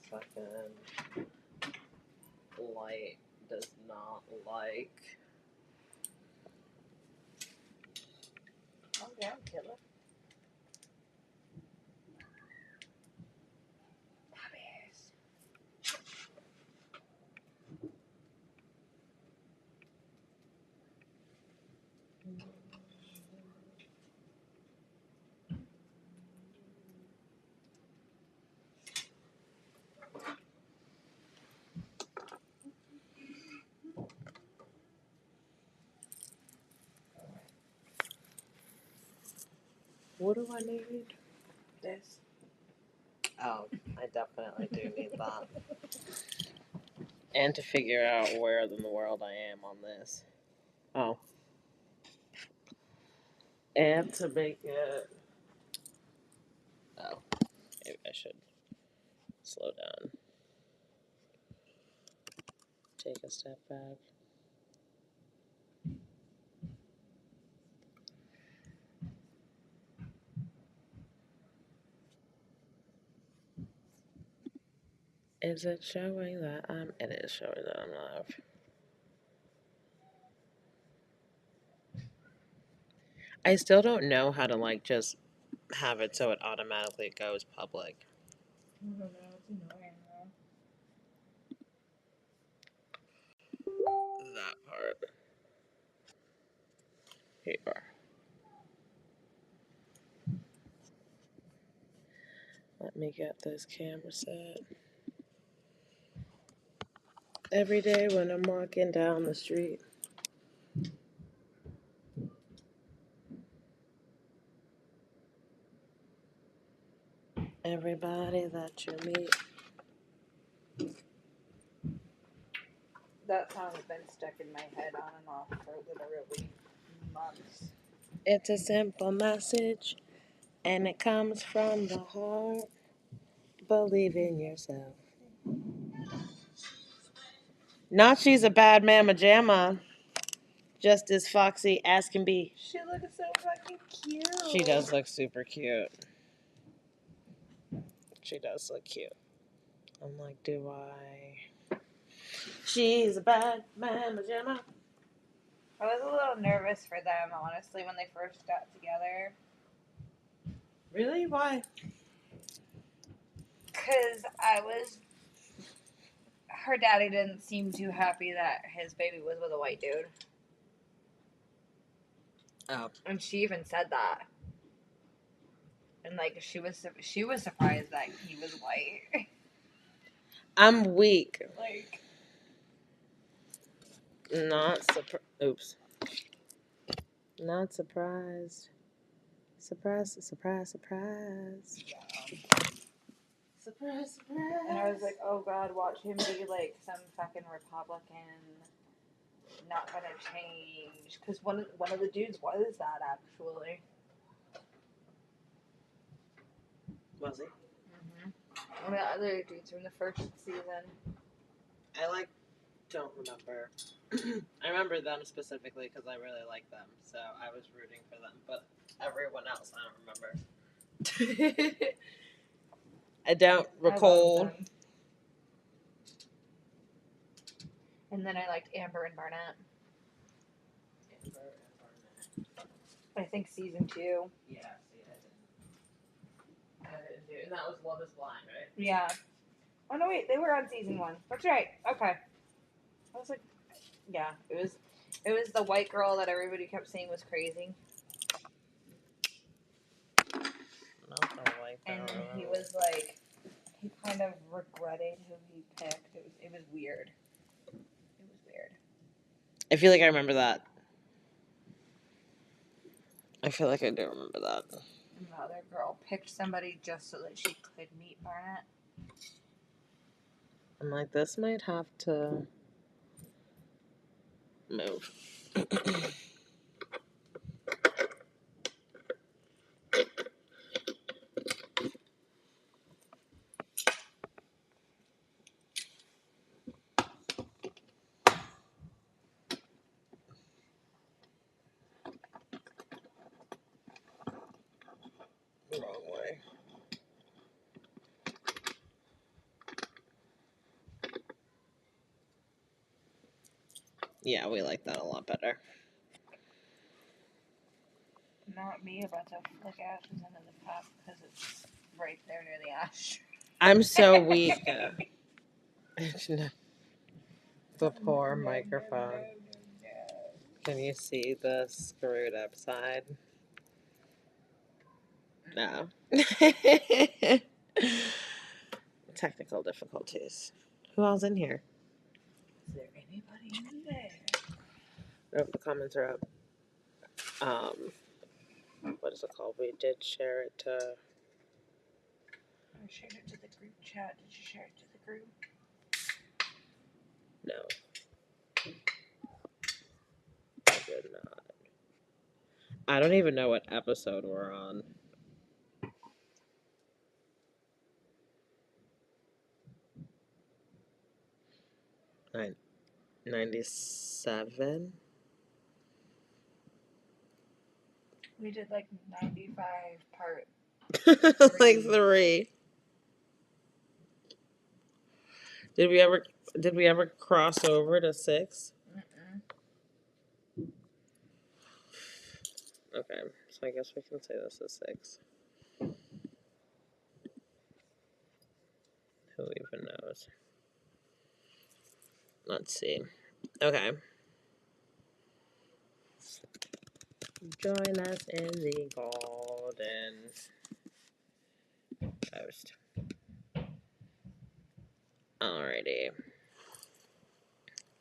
fucking light does not like. Calm down, killer. Puppies. What do I need? This. Oh, I definitely do need that. And to figure out where in the world I am on this. Oh. And to make it. Oh, maybe I should slow down. Take a step back. Is it showing that I'm... It is showing that I'm live. I still don't know how to, like, just have it so it automatically goes public. I don't know, it's annoying That part. Here you are. Let me get this camera set. Every day when I'm walking down the street. Everybody that you meet. That song has been stuck in my head on and off for literally months. It's a simple message, and it comes from the heart. Believe in yourself. Not she's a bad mamma jamma, just as foxy as can be. She looks so fucking cute. She does look super cute. She does look cute. I'm like, do I? She's a bad mamma jamma. I was a little nervous for them, honestly, when they first got together. Really? Why? Because her daddy didn't seem too happy that his baby was with a white dude. Oh. And she even said that. And, like, she was surprised that he was white. I'm weak. Like... Not Not surprised. Surprise, surprise, surprise. Yeah. Surprise, surprise. And I was like, oh god, watch him be like some fucking Republican, not gonna change. Because one of the dudes was that, actually. Was he? Mm-hmm. One of the other dudes from the first season. I don't remember. I remember them specifically because I really like them, so I was rooting for them. But everyone else, I don't remember. I don't recall. I love them. And then I liked Amber and Barnett. Amber and Barnett. I think season 2. Yeah, see, I didn't do it. And that was Love is Blind, right? Yeah. Oh no, wait, they were on season 1. That's right. Okay. I was like, yeah, it was the white girl that everybody kept saying was crazy. And he was like, he kind of regretted who he picked. It was weird. It was weird. I feel like I remember that. I feel like I do remember that. And the other girl picked somebody just so that she could meet Barnett. I'm like, this might have to move. Wrong way. Yeah, we like that a lot better. Not me about to flick ashes into the cup because it's right there near the ash. I'm so weak. The poor microphone. Can you see the screwed up side? No. Technical difficulties. Who else in here? Is there anybody in there? Nope, the comments are up. What is it called? We did share it to. I shared it to the group chat. Did you share it to the group? No. I did not. I don't even know what episode we're on. Nine, 97? We did like 95 part. Like 3. Did we ever cross over to 6? Mm-mm. Okay, so I guess we can say this is 6. Who even knows? Let's see. Okay. Join us in the golden coast. Alrighty.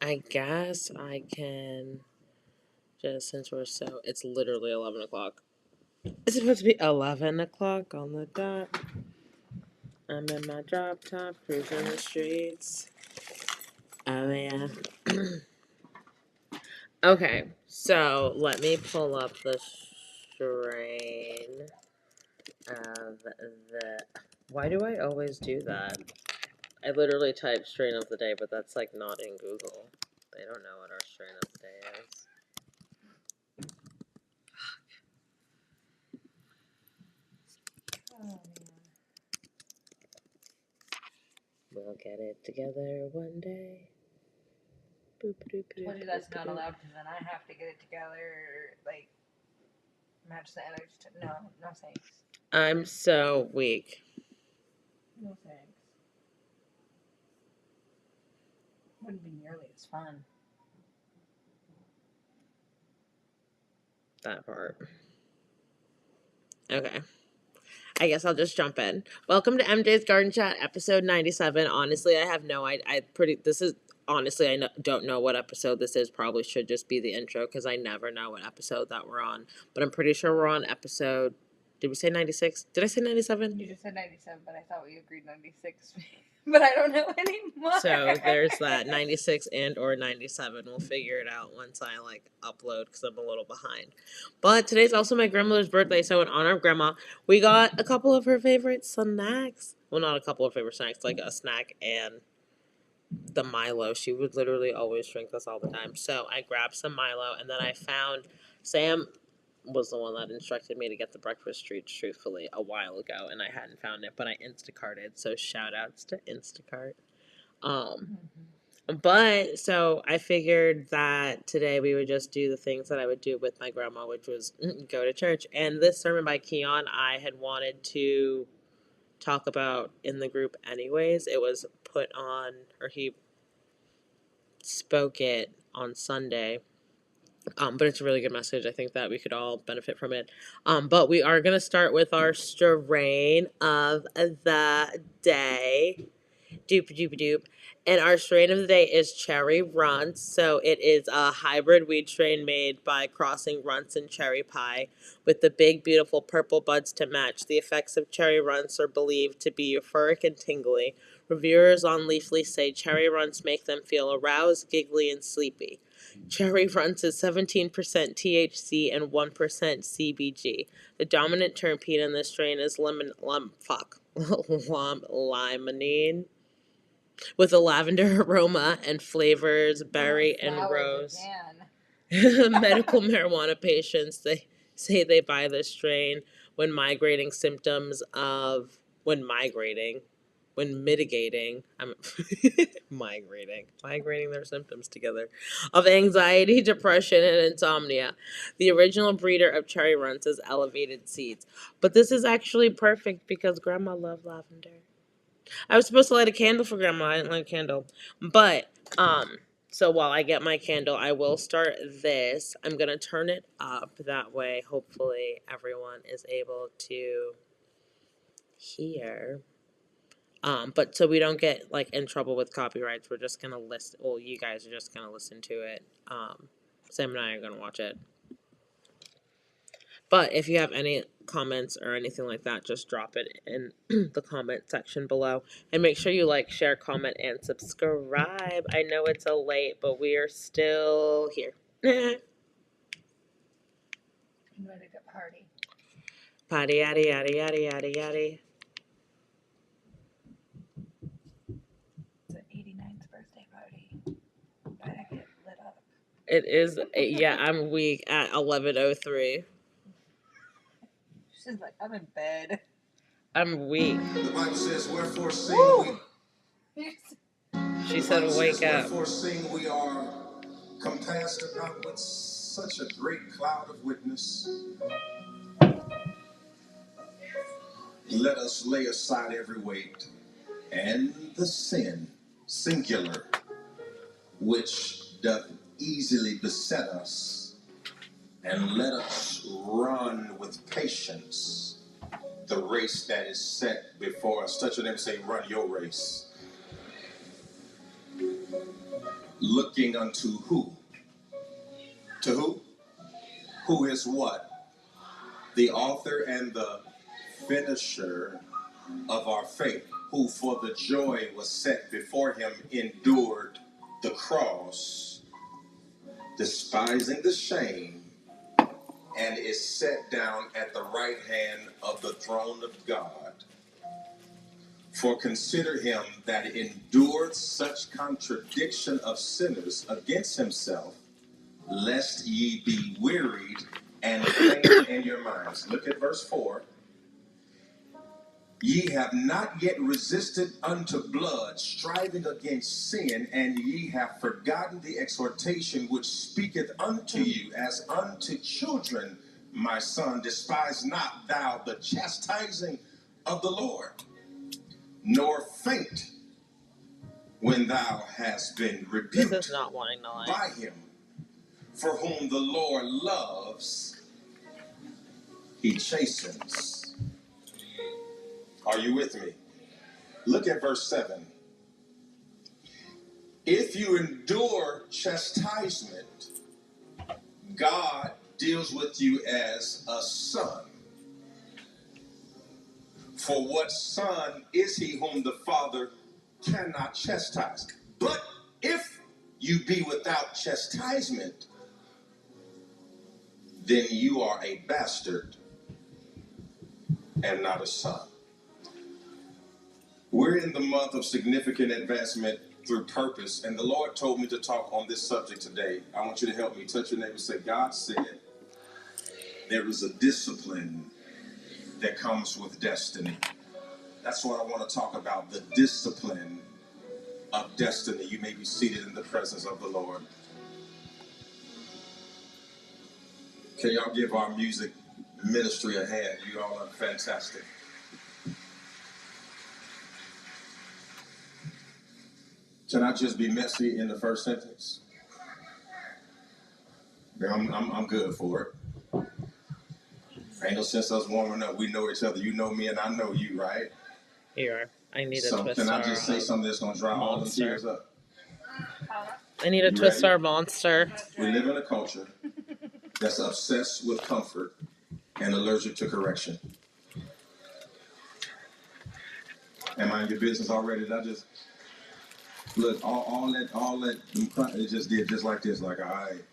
I guess I can just, since we're so, it's literally 11 o'clock. It's supposed to be 11 o'clock on the dot. I'm in my drop top, cruising the streets. Oh, yeah. Okay, so let me pull up the strain of the. Why do I always do that? I literally type strain of the day, but that's like not in Google. They don't know what our strain of the day is. Oh, man. We'll get it together one day. Boop, boop, boop, Told you that's not allowed because then I have to get it together, like, match the energy. No thanks. I'm so weak. No thanks. Wouldn't be nearly as fun. That part. Okay. I guess I'll just jump in. Welcome to MJ's Garden Chat, episode 97. Honestly, I have no idea. Don't know what episode this is. Probably should just be the intro because I never know what episode that we're on. But I'm pretty sure we're on episode. Did we say 96? Did I say 97? You just said 97, but I thought we agreed 96. But I don't know anymore. So there's that 96 and or 97. We'll figure it out once I upload because I'm a little behind. But today's also my grandmother's birthday, so in honor of grandma, we got a couple of her favorite snacks. Well, not a couple of favorite snacks, like a snack and the Milo. She would literally always drink this all the time. So I grabbed some Milo, and then I found Sam was the one that instructed me to get the breakfast treats, truthfully, a while ago, and I hadn't found it, but I Instacarted, so shout outs to Instacart. But so I figured that today we would just do the things that I would do with my grandma, which was go to church. And this sermon by Kieon, I had wanted to talk about in the group anyways. It was put on, or he spoke it on Sunday. But it's a really good message. I think that we could all benefit from it. But we are going to start with our strain of the day. Doop doop doop. And our strain of the day is cherry Runtz. So it is a hybrid weed strain made by crossing Runtz and cherry pie with the big, beautiful purple buds to match. The effects of cherry Runtz are believed to be euphoric and tingly. Reviewers on Leafly say cherry Runtz make them feel aroused, giggly, and sleepy. Cherry Runtz is 17% THC and 1% CBG. The dominant terpene in this strain is limonene, with a lavender aroma and flavors berry and rose. Medical marijuana patients, they say they buy this strain when migrating when mitigating, I'm migrating their symptoms together, of anxiety, depression, and insomnia. The original breeder of cherry runts is elevated seeds. But this is actually perfect because Grandma loved lavender. I was supposed to light a candle for Grandma. I didn't light a candle. But, so while I get my candle, I will start this. I'm going to turn it up. That way, hopefully, everyone is able to hear. But so we don't get, like, in trouble with copyrights, we're just going to you guys are just going to listen to it. Sam and I are going to watch it. But if you have any comments or anything like that, just drop it in the comment section below. And make sure you like, share, comment, and subscribe. I know it's a late, but we are still here. I'm ready to party. Party, yaddy, yaddy, yaddy, yaddy, yaddy. It's an 89th birthday party. Better get lit up. It is, yeah, I'm weak at 11:03. She's like, I'm in bed. I'm weak. The Bible says, wherefore sing we. She said, wake up. Wherefore sing we are compassed about with such a great cloud of witness. Let us lay aside every weight and the sin, singular, which doth easily beset us, and let us run with patience the race that is set before us. Touch your neighbor and say, run your race. Looking unto who? To who? Who is what? The author and the finisher of our faith, who for the joy was set before him endured the cross, despising the shame, and is set down at the right hand of the throne of God. For consider him that endured such contradiction of sinners against himself, lest ye be wearied and faint in your minds. Look at verse 4. Ye have not yet resisted unto blood, striving against sin, and ye have forgotten the exhortation which speaketh unto you as unto children. My son, despise not thou the chastising of the Lord, nor faint when thou hast been rebuked This is not wanting to lie. by him. For whom the Lord loves, he chastens. Are you with me? Look at verse 7. If you endure chastisement, God deals with you as a son. For what son is he whom the Father cannot chastise? But if you be without chastisement, then you are a bastard and not a son. We're in the month of significant advancement through purpose, and the Lord told me to talk on this subject today. I want you to help me. Touch your neighbor and say, God said there is a discipline that comes with destiny. That's what I want to talk about, the discipline of destiny. You may be seated in the presence of the Lord. Can y'all give our music ministry a hand? You all are fantastic. Can I just be messy in the first sentence? Yeah, I'm good for it. Ain't no sense us warming up. We know each other. You know me and I know you, right? Here, I need a So twist. can I just say something that's going to dry all the tears up? I need a Twister monster. We live in a culture that's obsessed with comfort and allergic to correction. Am I in your business already? Did I just look all that it just did just like this, like all right.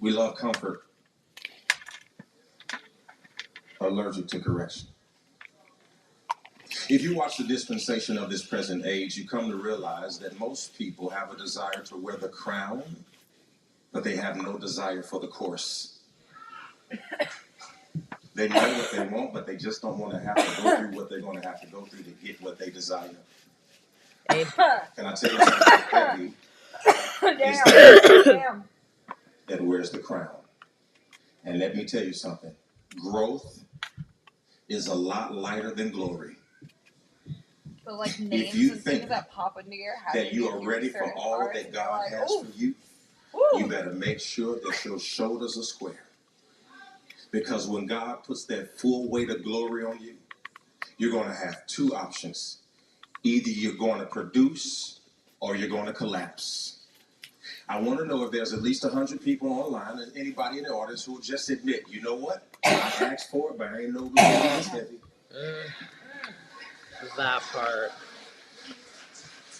We love comfort, allergic to correction. If you watch the dispensation of this present age, you come to realize that most people have a desire to wear the crown, but they have no desire for the course. They know what they want, but they just don't want to have to go through what they're going to have to go through to get what they desire. Can I tell you something heavy? Damn. That wears the crown. And let me tell you something. Growth is a lot lighter than glory. The like names and things that pop into your head that you are ready for all that God has for you, you better make sure that your shoulders are square. Because when God puts that full weight of glory on you, you're going to have two options. Either you're going to produce or you're going to collapse. I want to know if there's at least 100 people online and anybody in the audience who will just admit, you know what? I asked for it, but I ain't know it was heavy. That part.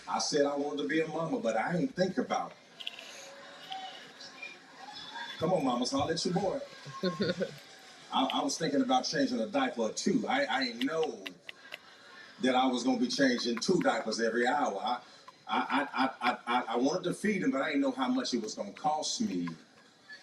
I said I wanted to be a mama, but I ain't think about it. Come on, mamas, holler at your boy. I was thinking about changing a diaper or two. I ain't know that I was going to be changing 2 diapers every hour. I wanted to feed him, but I didn't know how much it was going to cost me.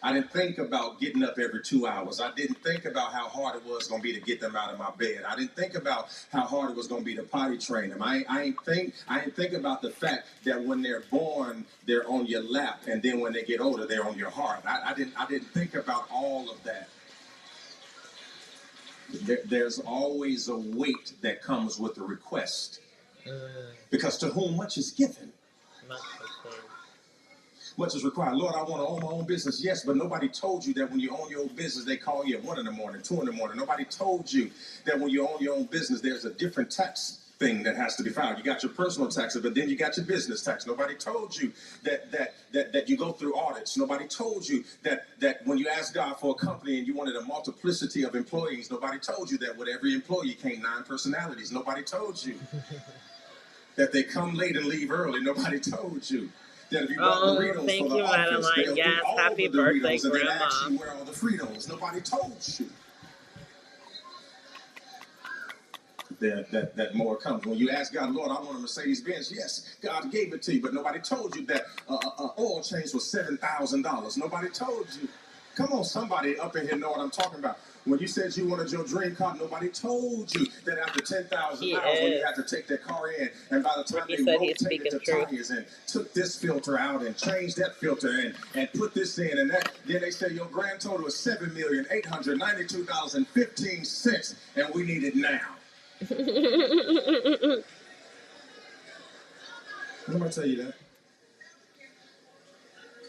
I didn't think about getting up every 2 hours. I didn't think about how hard it was going to be to get them out of my bed. I didn't think about how hard it was going to be to potty train them. I didn't think about the fact that when they're born, they're on your lap, and then when they get older, they're on your heart. I didn't think about all of that. There's always a weight that comes with the request. Because to whom much is given, much is required. Lord, I want to own my own business. Yes, but nobody told you that when you own your own business, they call you at 1 in the morning, 2 in the morning. Nobody told you that when you own your own business, there's a different tax thing that has to be filed. You got your personal taxes, but then you got your business tax. Nobody told you that you go through audits. Nobody told you that when you ask God for a company and you wanted a multiplicity of employees, nobody told you that with every employee came 9 personalities. Nobody told you that they come late and leave early. Nobody told you that if you bought Doritos thank for the you, office, Madeline. they'll Yes, do all happy the birthday, Doritos and then Grandma. ask you where all the Fritos. Nobody told you that more comes. When you ask God, Lord, I want a Mercedes-Benz. Yes, God gave it to you, but nobody told you that oil change was $7,000. Nobody told you. Come on, somebody up in here know what I'm talking about. When you said you wanted your dream car, nobody told you that after 10,000 miles, when you had to take that car in, and by the time they rotated the tires and took this filter out and changed that filter and put this in and that, then they said your grand total is $7,892,015, and we need it now. Nobody tell you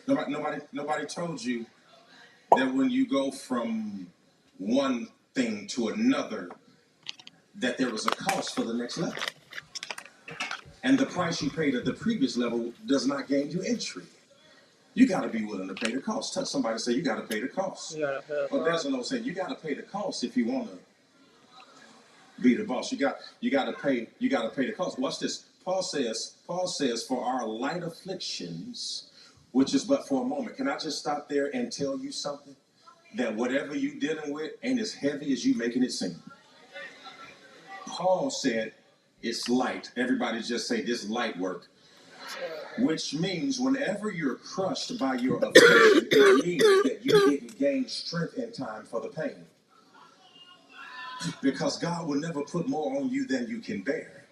that. Nobody told you that when you go from one thing to another, that there was a cost for the next level. And the price you paid at the previous level does not gain you entry. You got to be willing to pay the cost. Tell somebody to say you got to pay the cost. Well, there's no saying you got to pay the cost if you want to be the boss. You got to pay the cost. Watch this. Paul says for our light afflictions, which is but for a moment. Can I just stop there and tell you something? That whatever you dealing with ain't as heavy as you making it seem. Paul said it's light. Everybody just say this light work. Which means whenever you're crushed by your affliction, it means that you didn't gain strength in time for the pain. Because God will never put more on you than you can bear.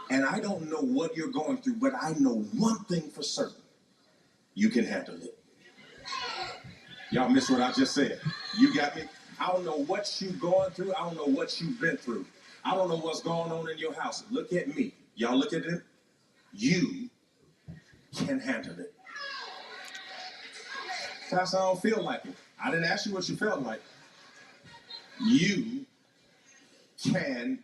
And I don't know what you're going through, but I know one thing for certain. You can handle it. Y'all miss what I just said. You got me? I don't know what you're going through. I don't know what you've been through. I don't know what's going on in your house. Look at me. Y'all look at it. You can handle it. Pastor, I don't feel like it. I didn't ask you what you felt like. You can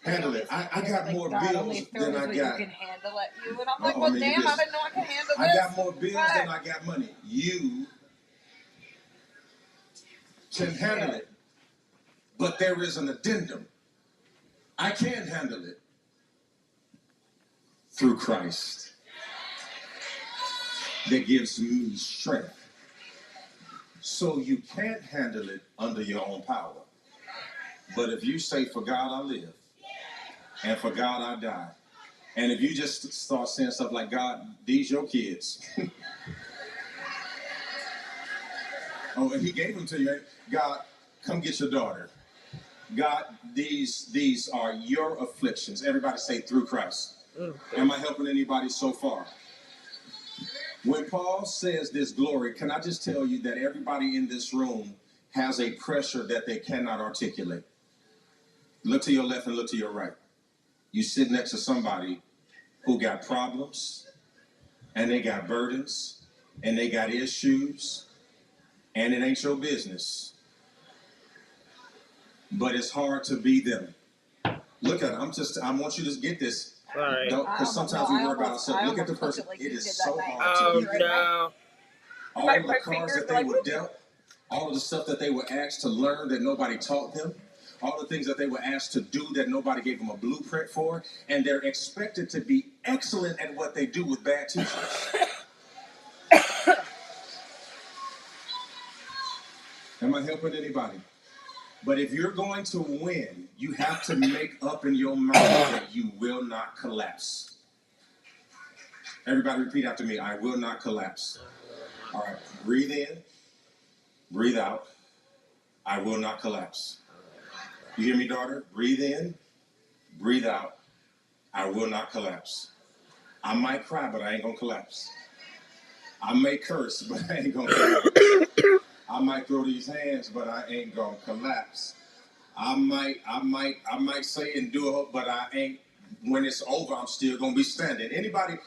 handle it. I got more bills than I got. You can handle it. And I'm like, well, damn, I didn't know I could handle this. I got more bills than I got money. You can handle it. But there is an addendum. I can handle it through Christ that gives me strength. So you can't handle it under your own power. But if you say, for God I live, and for God I die, and if you just start saying stuff like, God, these your kids. Oh, and he gave them to you. God, come get your daughter. God, these are your afflictions. Everybody say through Christ. Am I helping anybody so far? When Paul says this glory, can I just tell you that everybody in this room has a pressure that they cannot articulate? Look to your left and look to your right. You sit next to somebody who got problems, and they got burdens, and they got issues, and it ain't your business. But it's hard to be them. Look at it. I want you to get this. Sorry. Because sometimes we worry about ourselves. Look at the person. It is so hard Oh, to be them. no. All the cards that they were dealt, all of the stuff that they were asked to learn that nobody taught them, all the things that they were asked to do that nobody gave them a blueprint for, and they're expected to be excellent at what they do with bad teachers. Am I helping anybody? But if you're going to win, you have to make up in your mind that you will not collapse. Everybody repeat after me. I will not collapse. All right. Breathe in. Breathe out. I will not collapse. You hear me, daughter? Breathe in. Breathe out. I will not collapse. I might cry, but I ain't going to collapse. I may curse, but I ain't going to collapse. I might throw these hands, but I ain't gonna collapse. I might say and do it, but I ain't. When it's over, I'm still gonna be standing. Anybody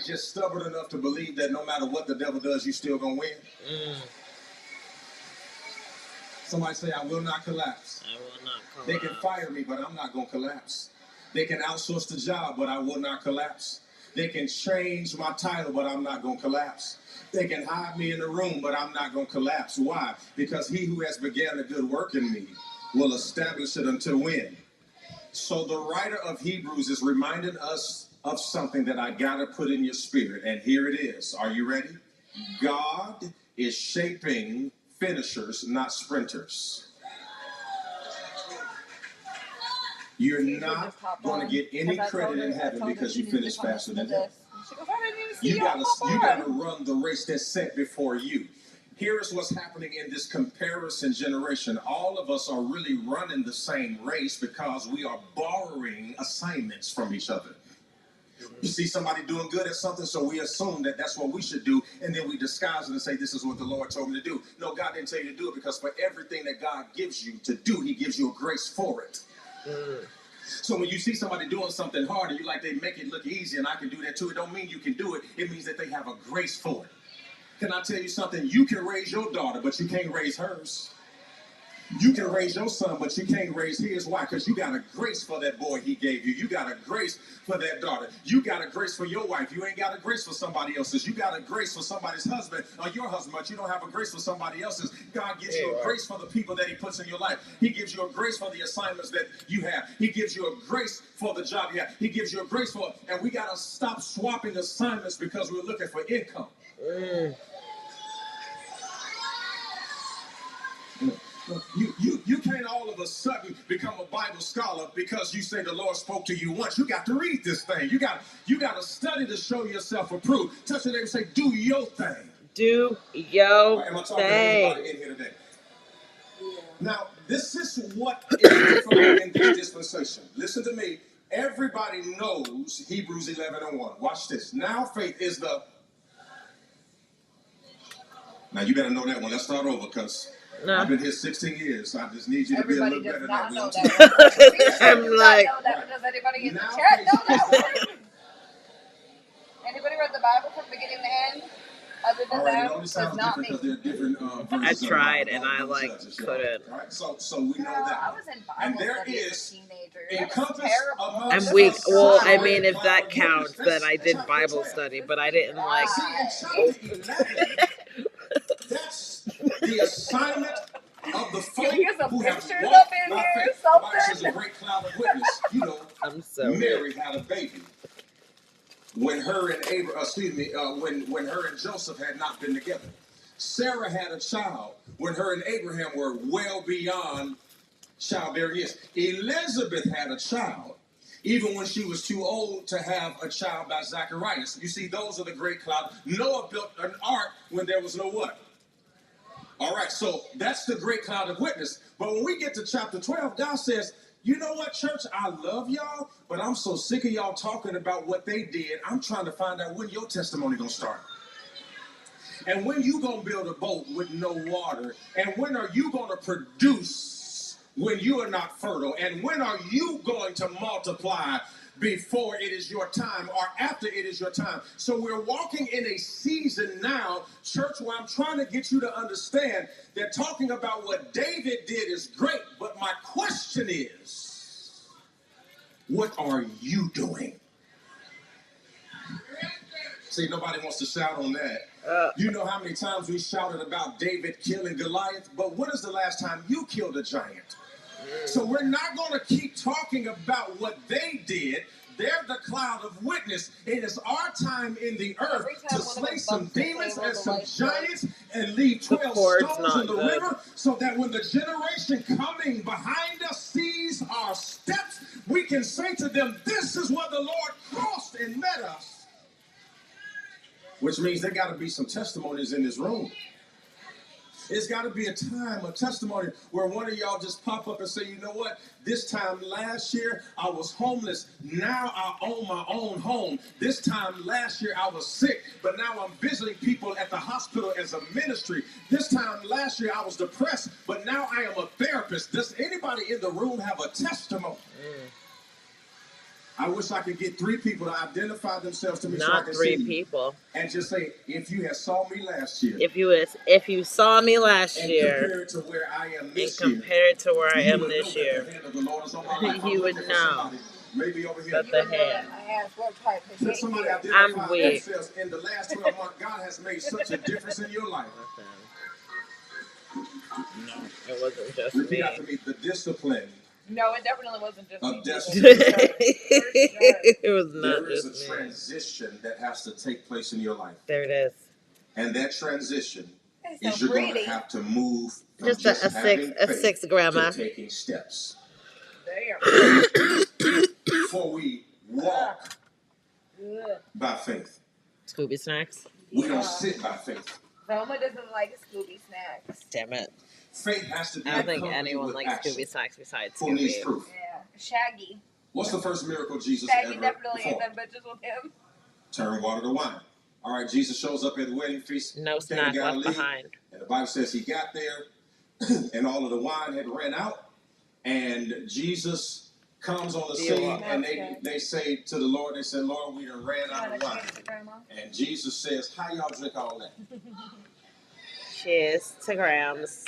just stubborn enough to believe that no matter what the devil does, you still gonna win? Somebody say, I will not collapse. I will not collapse. They can fire me, but I'm not gonna collapse. They can outsource the job, but I will not collapse. They can change my title, but I'm not gonna collapse. They can hide me in the room, but I'm not going to collapse. Why? Because he who has begun a good work in me will establish it until when? So the writer of Hebrews is reminding us of something that I got to put in your spirit. And here it is. Are you ready? God is shaping finishers, not sprinters. You're not going to get any credit in heaven because you finished faster than him. You gotta run the race that's set before you. Here is what's happening in this comparison generation. All of us are really running the same race because we are borrowing assignments from each other. You see somebody doing good at something, so we assume that that's what we should do, and then we disguise it and say, this is what the Lord told me to do. No, God didn't tell you to do it, because for everything that God gives you to do, he gives you a grace for it. So when you see somebody doing something hard and you like they make it look easy and I can do that too, it don't mean you can do it. It means that they have a grace for it. Can I tell you something? You can raise your daughter, but you can't raise hers. You can raise your son, but you can't raise his. Why? Because you got a grace for that boy he gave you. You got a grace for that daughter. You got a grace for your wife. You ain't got a grace for somebody else's. You got a grace for somebody's husband or your husband, but you don't have a grace for somebody else's. God gives you a grace for the people that he puts in your life. He gives you a grace for the assignments that you have. He gives you a grace for the job you have. He gives you a grace for, and we got to stop swapping assignments because we're looking for income. You can't all of a sudden become a Bible scholar because you say the Lord spoke to you once. You got to read this thing. You got to study to show yourself approved. Touch your neighbor and say, do your thing. Do your Am I talking thing. to anybody in here today? Yeah. Now, this is what is different in this dispensation. Listen to me. Everybody knows Hebrews 11:1. Watch this. Now faith is the... Now, you better know that one. Let's start over because... No. I've been here 16 years, so I just need you to be a little better than that. I'm like, does anybody in the chat know that one? Anybody read the Bible from beginning to end? Other than that, it only sounds different because there are different versions. I tried and I couldn't. All right, so we know that. I was in Bible and there study is as a teenager. encompassed I'm weak. Well, I mean, if that counts, then I did Bible study, but I didn't like. That's the assignment of the folk who have pictures walked up in by here, faith. something. The Bible says a great cloud of witness. You know, I'm so Mary had a baby when her and when her and Joseph had not been together. Sarah had a child when her and Abraham were well beyond childbearing years. Elizabeth had a child even when she was too old to have a child by Zacharias. You see, those are the great cloud. Noah built an ark when there was no what? All right, so that's the great cloud of witness. But when we get to chapter 12, God says, you know what, church? I love y'all, but I'm so sick of y'all talking about what they did. I'm trying to find out when your testimony gonna start. And when you gonna build a boat with no water? And when are you gonna produce when you are not fertile? And when are you going to multiply before it is your time or after it is your time? So we're walking in a season now, church, where I'm trying to get you to understand that talking about what David did is great, but my question is, what are you doing? See, nobody wants to shout on that. You know how many times we shouted about David killing Goliath, but when is the last time you killed a giant? So we're not going to keep talking about what they did. They're the cloud of witness. It is our time in the earth to slay some demons and some giants and leave 12 stones in the river, so that when the generation coming behind us sees our steps, we can say to them, this is where the Lord crossed and met us. Which means there got to be some testimonies in this room. It's got to be a time, a testimony, where one of y'all just pop up and say, you know what? This time last year, I was homeless. Now I own my own home. This time last year, I was sick, but now I'm visiting people at the hospital as a ministry. This time last year, I was depressed, but now I am a therapist. Does anybody in the room have a testimony? I wish I could get 3 people to identify themselves to me. Not so 3 people. And just say, if you had saw me last year. If you saw me last year. And compare it to where I am this year. You would know. Maybe over here. That the hand. I'm weak. In the last 12 months, God has made such a difference in your life. No, it wasn't just me. me. You have to meet the discipline. No, it definitely wasn't just me. It was not there is just a transition that has to take place in your life. There it is. And that transition is you're going to have to move from just a six grandma to taking steps. There. Before we walk by faith. Scooby snacks. We don't sit by faith. Velma doesn't like Scooby snacks. Damn it. Faith has to be. I don't think anyone likes Scooby snacks besides Scooby. Who needs proof? Yeah, Shaggy. What's the first miracle Jesus Shaggy ever definitely ate performed? them bitches with him. Turn water to wine. All right, Jesus shows up at the wedding feast. No snack left behind. And the Bible says he got there, and all of the wine had ran out, and Jesus comes on the scene, and they say to the Lord, they said, Lord, we done ran out of wine. And Jesus says, how y'all drink all that? Cheers to Grams.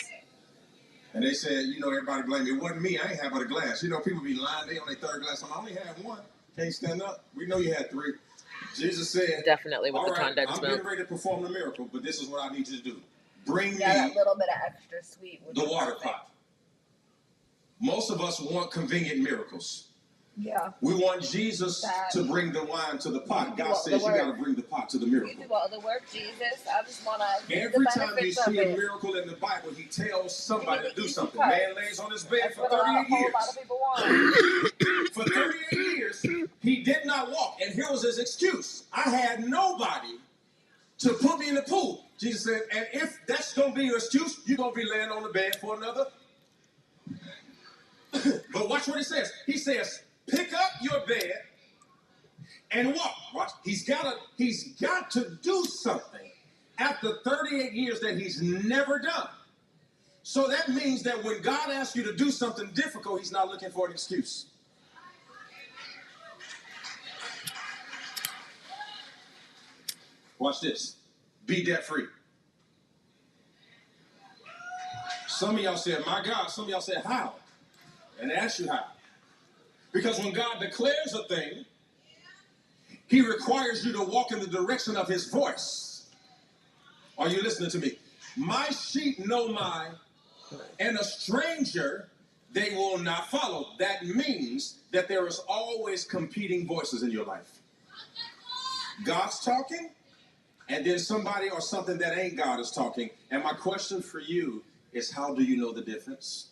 And they said, you know, everybody blamed me. It wasn't me. I ain't have but a glass. You know, people be lying. They on their 3rd glass. I only had 1. Can't stand up. We know you had 3. Jesus said, definitely with all the right, condensed I'm milk. getting ready to perform the miracle, but this is what I need you to do. Bring me that little bit of extra sweet. the water pot. Most of us want convenient miracles. Yeah. We want Jesus to bring the wine to the pot. God says you got to bring the pot to the miracle. You do all the work, Jesus. I just want to. Every time you see a miracle in the Bible, he tells somebody to do something. Man lays on his bed for 38 years. A lot of people want. For 38 years, he did not walk. And here was his excuse. I had nobody to put me in the pool. Jesus said, and if that's going to be your excuse, you're going to be laying on the bed for another. But watch what he says. He says, pick up your bed and walk. Watch. He's got to do something after 38 years that he's never done. So that means that when God asks you to do something difficult, he's not looking for an excuse. Watch this. Be debt free. Some of y'all said, my God. Some of y'all said, how? And I ask you how. Because when God declares a thing, he requires you to walk in the direction of his voice. Are you listening to me? My sheep know mine, and a stranger they will not follow. That means that there is always competing voices in your life. God's talking, and then somebody or something that ain't God is talking. And my question for you is, how do you know the difference?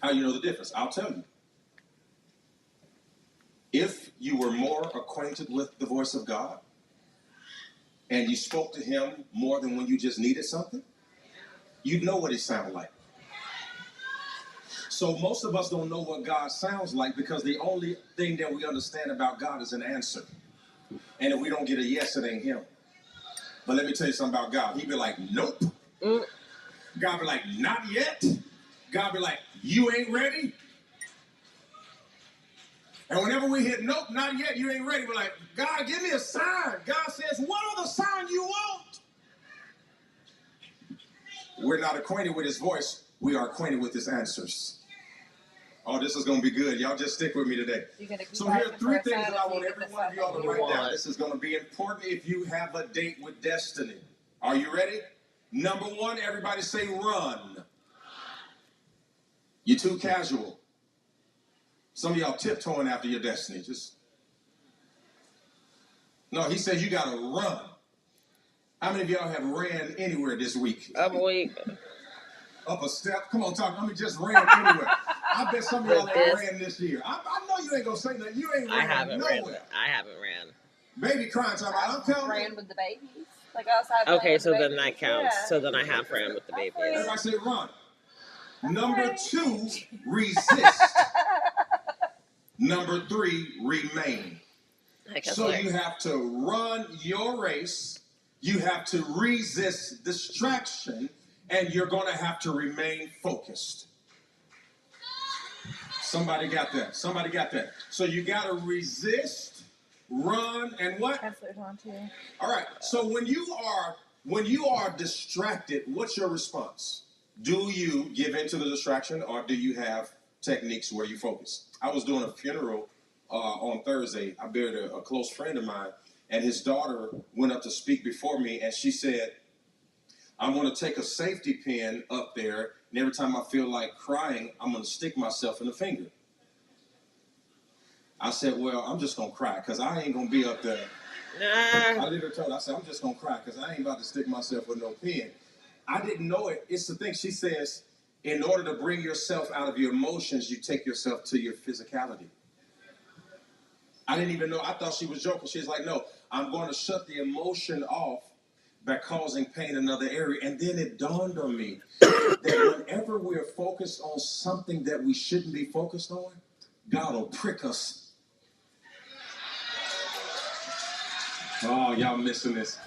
How do you know the difference? I'll tell you. If you were more acquainted with the voice of God, and you spoke to him more than when you just needed something, you'd know what he sounded like. So most of us don't know what God sounds like because the only thing that we understand about God is an answer. And if we don't get a yes, it ain't him. But let me tell you something about God. He'd be like, nope. God be like, not yet. God be like, you ain't ready. And whenever we hit nope, not yet, you ain't ready, we're like, God, give me a sign. God says, what are the sign you want? We're not acquainted with his voice. We are acquainted with his answers. Oh, this is going to be good. Y'all just stick with me today. So here are 3 things that I want every one of y'all to write down. This is going to be important if you have a date with destiny. Are you ready? Number 1, everybody say run. You're too casual. Some of y'all tiptoeing after your destiny. No, he says you got to run. How many of y'all have ran anywhere this week? Up a week. Up a step? Come on, talk. I mean, just ran anywhere. I bet some of y'all ain't ran this year. I know you ain't going to say that. You ain't ran nowhere. I haven't ran. Baby crying, talking about, I'm telling you. Ran with the babies. Like outside. Okay, so then that counts. Yeah. So then I have ran with the babies. Everybody say run. Number 2, resist. Number 3, remain. So you have to run your race, you have to resist distraction, and you're going to have to remain focused. Somebody got that. Somebody got that. So you got to resist, run, and what? All right. So when you are distracted, what's your response? Do you give in to the distraction, or do you have techniques where you focus? I was doing a funeral on Thursday. I buried a close friend of mine, and his daughter went up to speak before me, and she said, I'm going to take a safety pin up there, and every time I feel like crying, I'm going to stick myself in the finger. I said, well, I'm just going to cry, because I ain't going to be up there. Nah. I literally told her, I said, I'm just going to cry, because I ain't about to stick myself with no pin. I didn't know it. It's the thing. She says, in order to bring yourself out of your emotions, you take yourself to your physicality. I didn't even know. I thought she was joking. She's like, no, I'm going to shut the emotion off by causing pain in another area. And then it dawned on me that whenever we're focused on something that we shouldn't be focused on, God will prick us. Oh, y'all missing this.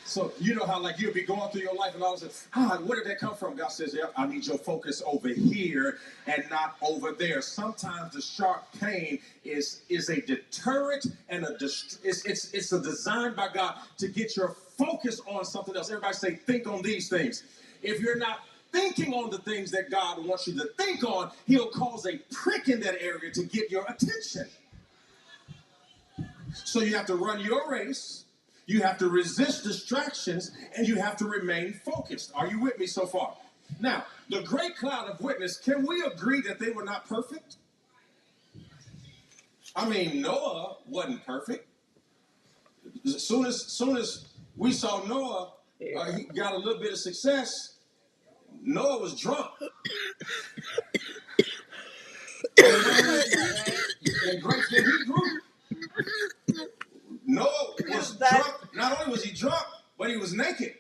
So you know how like you'll be going through your life and all of a sudden, where did that come from? God says, yeah, I need your focus over here and not over there. Sometimes the sharp pain is a deterrent and it's a design by God to get your focus on something else. Everybody say, think on these things. If you're not thinking on the things that God wants you to think on, he'll cause a prick in that area to get your attention. So you have to run your race. You have to resist distractions, and you have to remain focused. Are you with me so far? Now, the great cloud of witness, can we agree that they were not perfect? I mean, Noah wasn't perfect. As soon as we saw Noah, he got a little bit of success. Noah was drunk. And grapes that he grew. Noah was drunk. Not only was he drunk, but he was naked.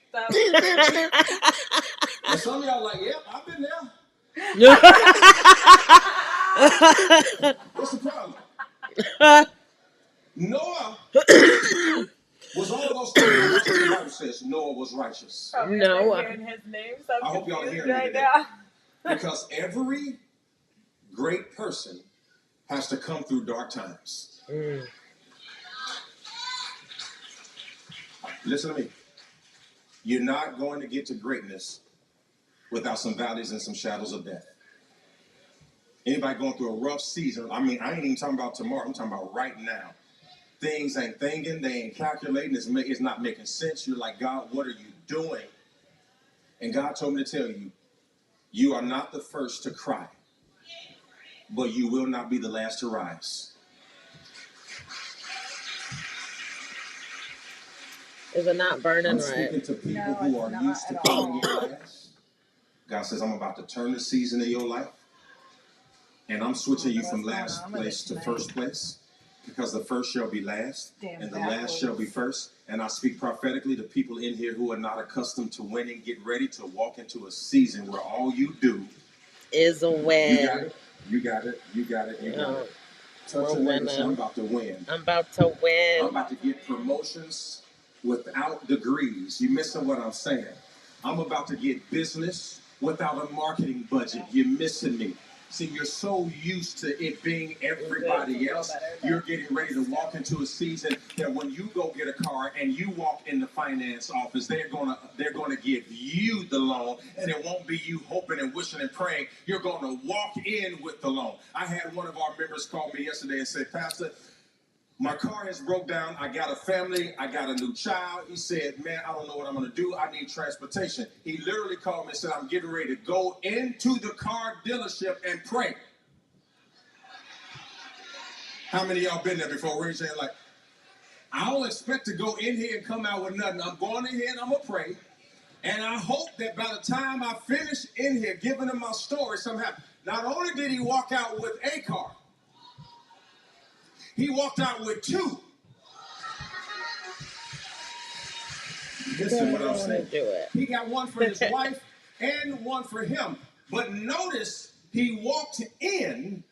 And some of y'all like, yep, I've been there. What's the problem? Noah was all of those things. That's what the Bible says. Noah was righteous. Noah. I hope y'all are hearing me today. Because every great person has to come through dark times. Listen to me. You're not going to get to greatness without some valleys and some shadows of death. Anybody going through a rough season, I mean, I ain't even talking about tomorrow. I'm talking about right now. Things ain't thinking. They ain't calculating. It's not making sense. You're like, God, what are you doing? And God told me to tell you, you are not the first to cry, but you will not be the last to rise. Is it not burning right? I'm speaking to people who are used to coming in last. God says, I'm about to turn the season in your life, and I'm switching you from last place to first place. Because the first shall be last, Damn and the backwards. last shall be first. And I speak prophetically to people in here who are not accustomed to winning. Get ready to walk into a season where all you do is a win. You got it. You got it. You got it. You got it. Touch We're your neighbor, say, I'm winning. about to win. I'm about to win. I'm about to get promotions without degrees. You missing what I'm saying? I'm about to get business without a marketing budget. You're missing me. See, you're so used to it being everybody else. You're getting ready to walk into a season that when you go get a car and you walk in the finance office, they're gonna give you the loan, and it won't be you hoping and wishing and praying. You're gonna walk in with the loan. I had one of our members call me yesterday and say, Pastor, my car has broke down. I got a family. I got a new child. He said, man, I don't know what I'm going to do. I need transportation. He literally called me and said, I'm getting ready to go into the car dealership and pray. How many of y'all been there before? Raise your hand like, I don't expect to go in here and come out with nothing. I'm going in here and I'm going to pray. And I hope that by the time I finish in here giving him my story, somehow, not only did he walk out with a car, he walked out with two. Listen what I'm saying. He got one for his wife and one for him. But notice he walked in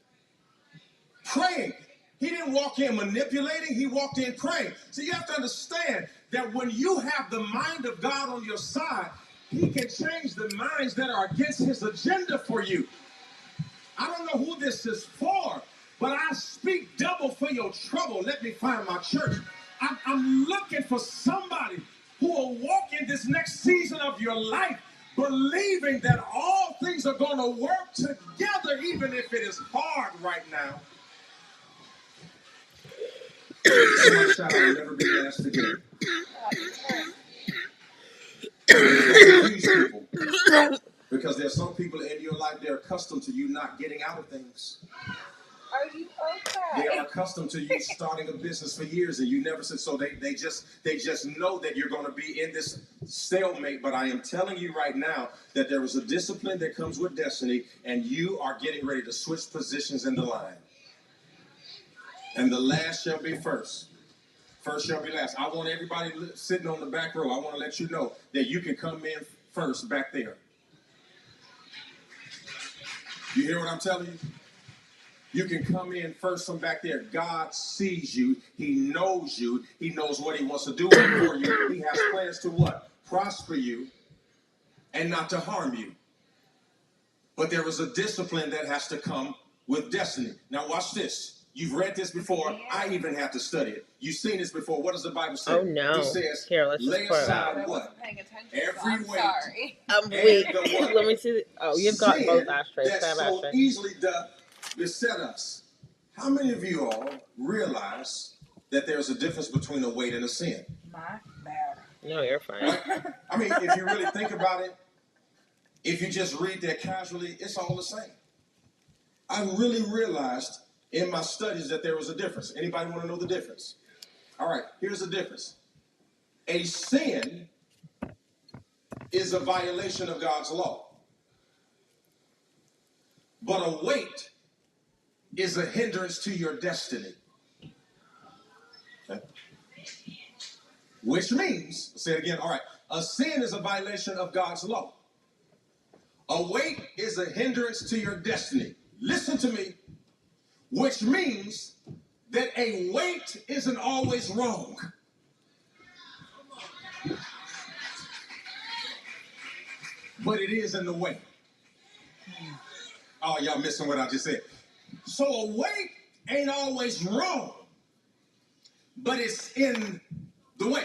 praying. He didn't walk in manipulating. He walked in praying. So you have to understand that when you have the mind of God on your side, he can change the minds that are against his agenda for you. I don't know who this is for, but I speak double for your trouble. Let me find my church. I'm looking for somebody who will walk in this next season of your life believing that all things are going to work together, even if it is hard right now. Somebody shout, I'll never be asked again. Confuse people. Because there's some people in your life, they're accustomed to you not getting out of things. Are you okay? They are accustomed to you starting a business for years and you never said so. They just know that you're going to be in this stalemate. But I am telling you right now that there is a discipline that comes with destiny, and you are getting ready to switch positions in the line. And the last shall be first. First shall be last. I want everybody sitting on the back row. I want to let you know that you can come in first back there. You hear what I'm telling you? You can come in first from back there. God sees you. He knows you. He knows what he wants to do for you. He has plans to what? Prosper you and not to harm you. But there is a discipline that has to come with destiny. Now watch this. You've read this before. I even have to study it. You've seen this before. What does the Bible say? Oh, no. It says, here, let's lay just aside what? Every weight. I'm weak. Let me see. Oh, you've got both ashtrays. That so easily does beset us. How many of you all realize that there's a difference between a weight and a sin? My bad. No, you're fine. Right? I mean, if you really think about it, if you just read that casually, it's all the same. I really realized in my studies that there was a difference. Anybody want to know the difference? All right, here's the difference. A sin is a violation of God's law. But a weight is a hindrance to your destiny. Okay. Which means, I'll say it again, all right, a sin is a violation of God's law. A weight is a hindrance to your destiny. Listen to me. Which means that a weight isn't always wrong. But it is in the way. Oh, y'all missing what I just said. So a weight ain't always wrong, but it's in the way.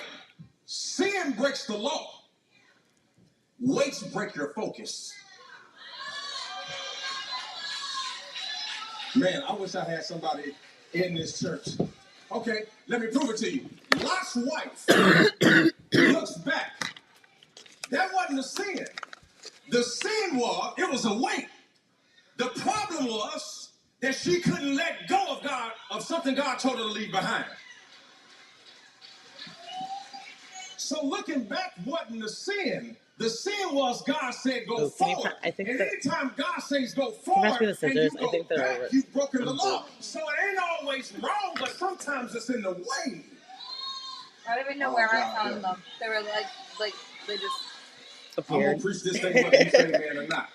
Sin breaks the law. Weights break your focus. Man, I wish I had somebody in this church. Okay, let me prove it to you. Lot's wife looks back. That wasn't a sin. The sin was, it was a weight. The problem was that she couldn't let go of God, of something God told her to leave behind. So looking back wasn't a sin. The sin was God said go Oh, can you forward. I think And that. anytime God says go Can you forward pass me the and you scissors? I go think they're back, over. you've broken the I'm law. So it ain't always wrong, but sometimes it's in the way. I don't even know Oh, where I God, found yeah. them. They were like they just. I'm Appeared. going to preach this thing whether you say man or not.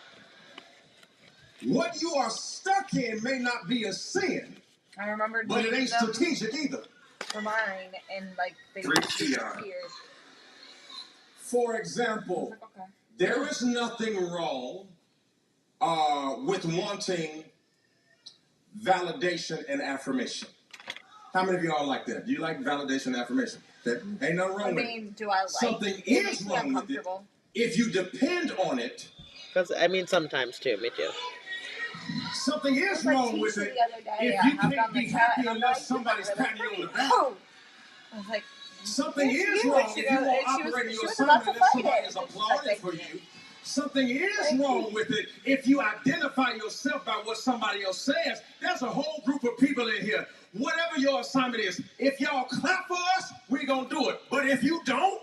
What you are stuck in may not be a sin, I remember but it doing ain't them strategic either. for mine, and like they Three disappeared. Kieon. For I was example, like, okay. there is nothing wrong with wanting validation and affirmation. How many of y'all like that? Do you like validation and affirmation? Okay. Ain't nothing wrong I with it. mean, do I like? Something It is makes me wrong with it. uncomfortable. If you depend on it, Because I mean, sometimes too. Me too. something It is was like wrong with Tisha it. the other day. If I you hopped can't on the be chat happy and I'm unless like, somebody's "You're not patting you on really the pretty." back. Oh! I was like, Something "Thank is you." wrong And she if you goes, won't and she operate in your was about assignment to unless fight somebody it. is And she's like, applauding "Thank for you." you. Something is Thank wrong you. with it if you identify yourself by what somebody else says. There's a whole group of people in here. Whatever your assignment is, if y'all clap for us, we're going to do it. But if you don't,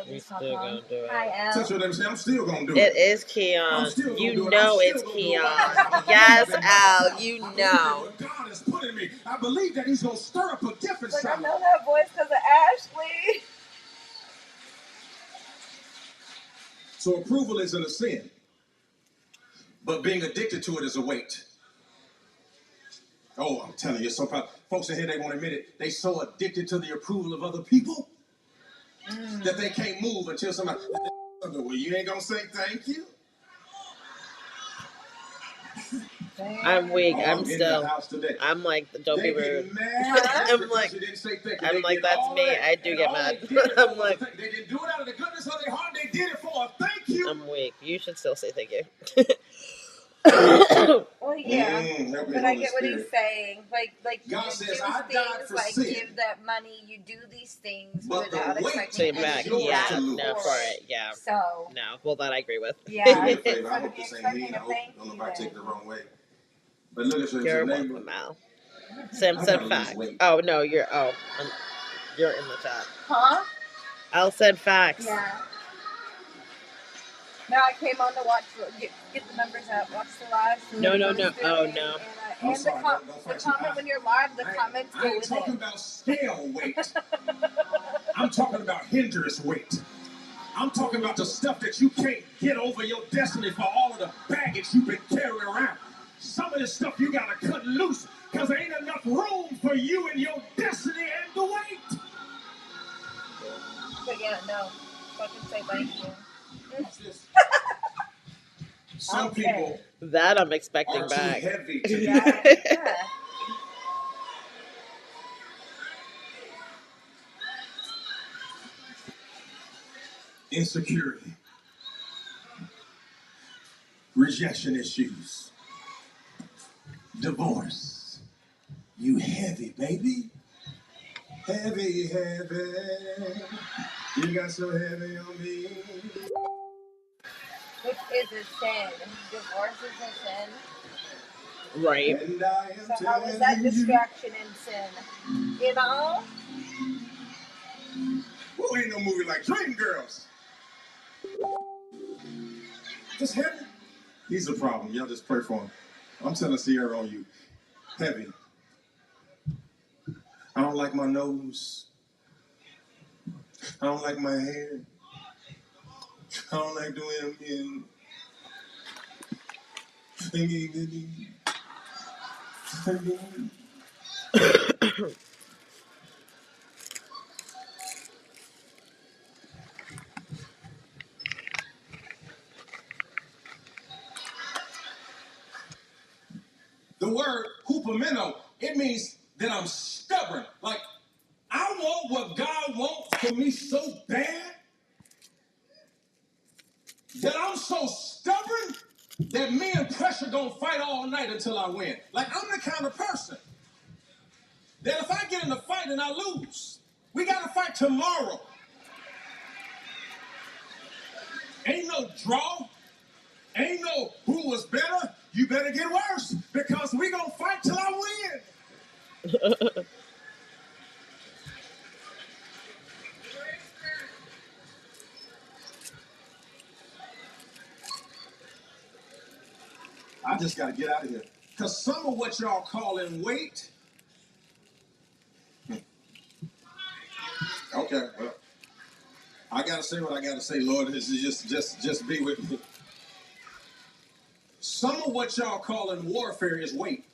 We still gonna do it. Hi, El. touch what I'm saying, I'm still going to do It it. is I'm Kieon. still You gonna do it. know I'm it's still gonna do it. Why? Kieon. Because I believe Yes, in Al. myself. You I believe in know. what God has put in me. I believe that He's gonna stir up a gift It's like, I inside. know that voice because of Ashley. So approval isn't a sin, but being addicted to it is a weight. Oh, I'm telling you, some folks in here, they won't admit it. They so addicted to the approval of other people that they can't move until somebody. Well, you ain't gonna say thank you. I'm weak. Oh, I'm in still. the house today. I'm like, don't be They rude. get mad I'm because like, you didn't say thank you. I'm They like, did that's all me. that, I do and get all mad. they did it I'm for like, they didn't do it out of the goodness of their heart. They did it for a thank you. I'm weak. You should still say thank you. Well, yeah, Help me, but I Holy get what he's Spirit. saying. Like God you says, do I died things for like sin, give that money. You do these things but the without weight expecting Say back. is yours Yeah, to lose. no, for it. Yeah. So No. Well, that I agree with. Do me a yeah, favor. I so to hope be this ain't expecting mean. a thank I don't know you if I take it the then. wrong way. But look at your You're neighbor. welcome, Al. Sam I said gotta lose fact. weight. Oh, no, you're you're in the chat. Huh? Al said facts. Yeah. No, I came on to watch get the numbers up, watch the live. So No, no, everyone's no. doing Oh, it, no. I'm and sorry, don't the fight comment when you're live, the comments I go ain't with talking it. about scale weight. I'm talking about hindrance weight. I'm talking about the stuff that you can't get over your destiny for all of the baggage you've been carrying around. Some of this stuff you gotta cut loose because there ain't enough room for you and your destiny and the weight. But yeah, no, fucking say thank you. Some Okay. people That I'm expecting are back. too heavy to Yeah. Yeah. insecurity, rejection issues, divorce. You heavy, baby. Heavy, heavy. You got so heavy on me. Which is a sin. Divorce is a sin. Right. And I am So how is that telling you. distraction and sin? You know? Well, ain't no movie like Dreamgirls. Just heavy. He's a problem. Y'all just pray for him. I'm telling Sierra on you. Heavy. I don't like my nose. I don't like my hair. I don't like the way I'm in. The word hupomeno, it means that I'm stubborn. Like, I want what God wants for me so bad that I'm so stubborn that me and pressure gonna fight all night until I win. Like, I'm the kind of person that if I get in a fight and I lose, we gotta fight tomorrow. Ain't no draw. Ain't no who was better. You better get worse because we gonna fight till I win. I just got to get out of here. Because some of what y'all calling weight. Okay, well, I got to say what I got to say, Lord. This is just be with me. Some of what y'all calling warfare is weight.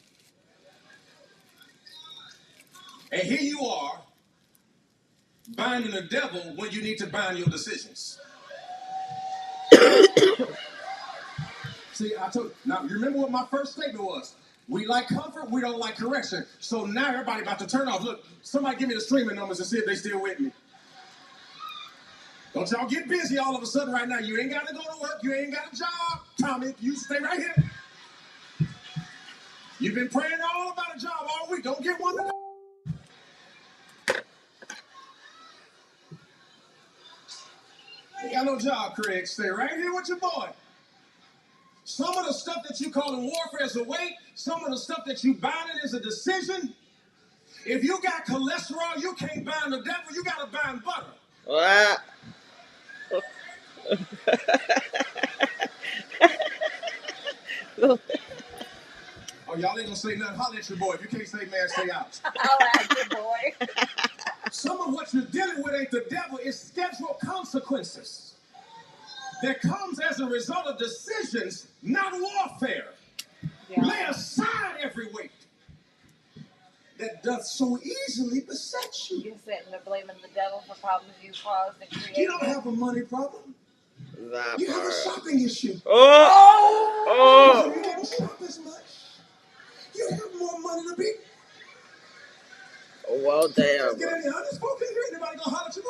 And here you are, binding the devil when you need to bind your decisions. See, I told you. Now, you remember what my first statement was? We like comfort, we don't like correction. So now everybody about to turn off. Look, somebody give me the streaming numbers and see if they still with me. Don't y'all get busy all of a sudden right now. You ain't got to go to work. You ain't got a job. Tommy, you stay right here. You've been praying all about a job all week. Don't get one today. You got no job, Craig. Stay right here with your boy. Some of the stuff that you call in warfare is a weight. Some of the stuff that you binding is a decision. If you got cholesterol, you can't bind the devil. You got to bind butter. What? Oh, y'all ain't gonna say nothing. Holler at your boy. If you can't say man, stay out. Holla at your boy. Some of what you're dealing with ain't the devil. It's scheduled consequences that comes as a result of decisions, not warfare. Yeah. Lay aside every weight that doth so easily beset you. You're sitting there blaming the devil for problems you caused and created. You don't have a money problem. That You have a part. shopping issue. Oh! You don't shop as much. You have more money to be. Well, damn. Get any honest folk in here? Anybody gonna holler at you?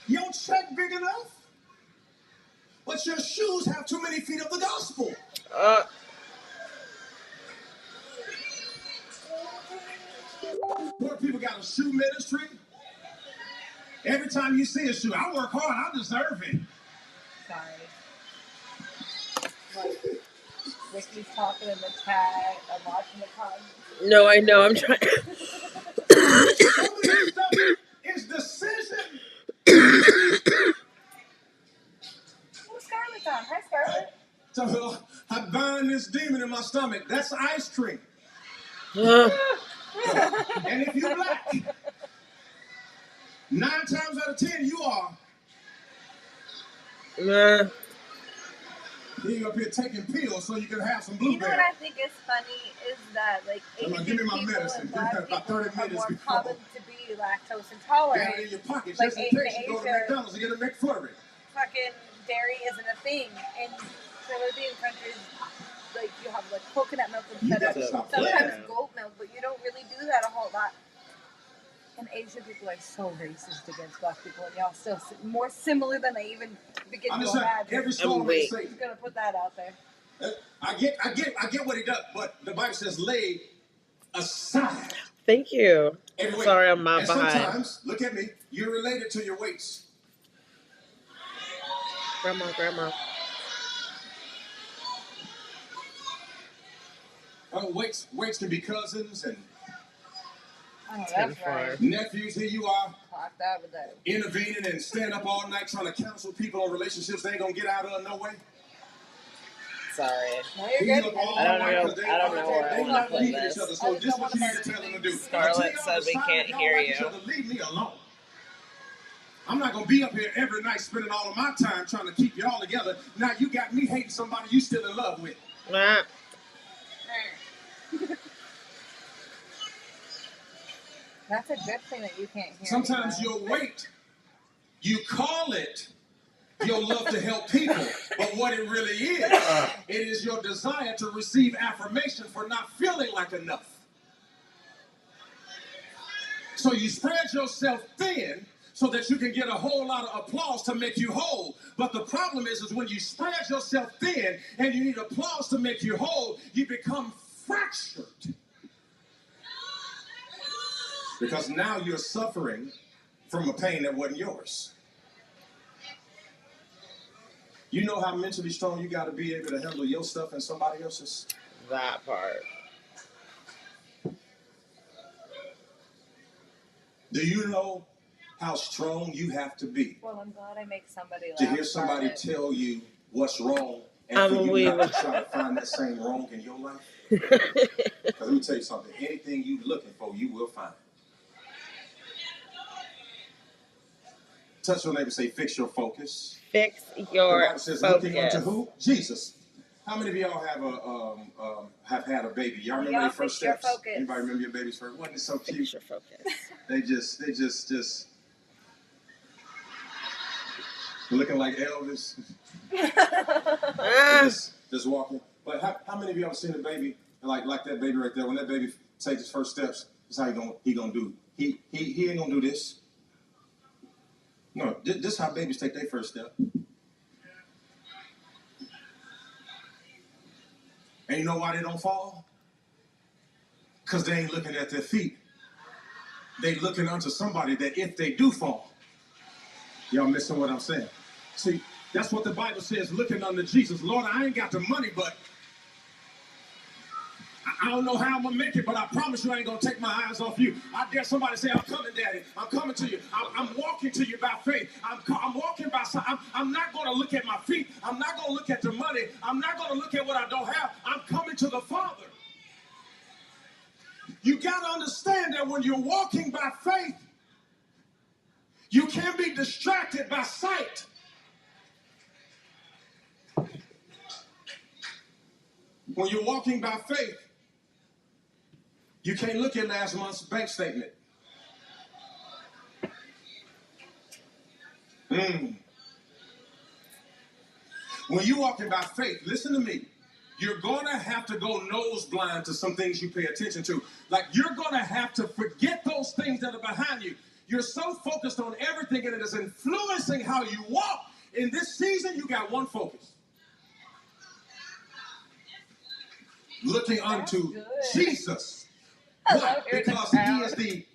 Your check big enough, but your shoes have too many feet of the gospel. Poor people got a shoe ministry. Every time you see a shoe, I work hard, I deserve it. Sorry. Like, Ricky's talking in the chat. I'm watching the comments. No, I know. I'm trying. Some of this stuff is decision. What's Scarlett's on? Hi, Scarlett. So I bind this demon in my stomach. That's ice cream. Uh, And if you black, 9 times out of 10 you are. nah. You up here taking pills so you can have some You know blueberry. what I think is funny is that like Come on, Asian give me my people medicine. and Black About people 30 are minutes more before. common to be lactose Got intolerant. it in your pocket. Like Just in in case you go to Asia, McDonald's and get a McFlurry. fucking dairy isn't a thing. In Caribbean countries, like you have like coconut milk You instead of gotta stop sometimes playing. goat milk, but you don't really do that a whole lot. And Asian people are so racist against Black people, and y'all still more similar than I even begin I'm to just saying, imagine. every storm wait. ain't I'm Satan. just gonna put that out there. I get what he does, but the Bible says lay aside. Thank you. Every weight. Sorry, I'm not And behind. sometimes, look at me, you're related to your weights. Grandma. Weights can be cousins and Oh, that's right. nephews. Here you are, Clock that with that. intervening and stand up all night trying to counsel people on relationships they ain't gonna get out of no way. Sorry. No, you're He good. up all I don't night know. 'cause they I don't know where I ain't want to not put leaving this. each other. I So just this don't what wanna you need to tell them to do. Scarlett said we can't hear you. Leave me alone. I'm not gonna be up here every night spending all of my time trying to keep you all together. Now you got me hating somebody you still in love with. Nah. That's a good thing that you can't hear. Sometimes your weight, you call it your love to help people, but what it really is, it is your desire to receive affirmation for not feeling like enough. So you spread yourself thin so that you can get a whole lot of applause to make you whole. But the problem is when you spread yourself thin and you need applause to make you whole, you become fractured. Because now you're suffering from a pain that wasn't yours. You know how mentally strong you got to be able to handle your stuff and somebody else's? That part. Do you know how strong you have to be Well, I'm glad I make somebody laugh. to hear somebody Scarlett. tell you what's wrong and for you not to try to find that same wrong in your life. Because let me tell you something. Anything you're looking for, you will find. Touch your neighbor, say, fix your focus. Fix your the Bible says, focus. looking unto who? Jesus. How many of y'all have had a baby? Y'all remember their first steps? Anybody remember your baby's first? Wasn't it so cute? Fix your focus. They just looking like Elvis. just walking. But how many of y'all seen a baby like that baby right there? When that baby takes his first steps, that's how he gonna do. He ain't gonna do this. No, this is how babies take their first step. And you know why they don't fall? Because they ain't looking at their feet. They looking unto somebody that if they do fall, y'all missing what I'm saying. See, that's what the Bible says, looking unto Jesus. Lord, I ain't got the money, but I don't know how I'm going to make it, but I promise you I ain't going to take my eyes off you. I dare somebody say, I'm coming, Daddy. I'm coming to you. I'm walking to you by faith. I'm walking by sight. I'm not going to look at my feet. I'm not going to look at the money. I'm not going to look at what I don't have. I'm coming to the Father. You got to understand that when you're walking by faith, you can't be distracted by sight. When you're walking by faith, you can't look at last month's bank statement. When you're walking by faith, listen to me. You're going to have to go nose blind to some things you pay attention to. Like, you're going to have to forget those things that are behind you. You're so focused on everything, and it is influencing how you walk. In this season, you got one focus. Looking unto Jesus. Why? Because he is the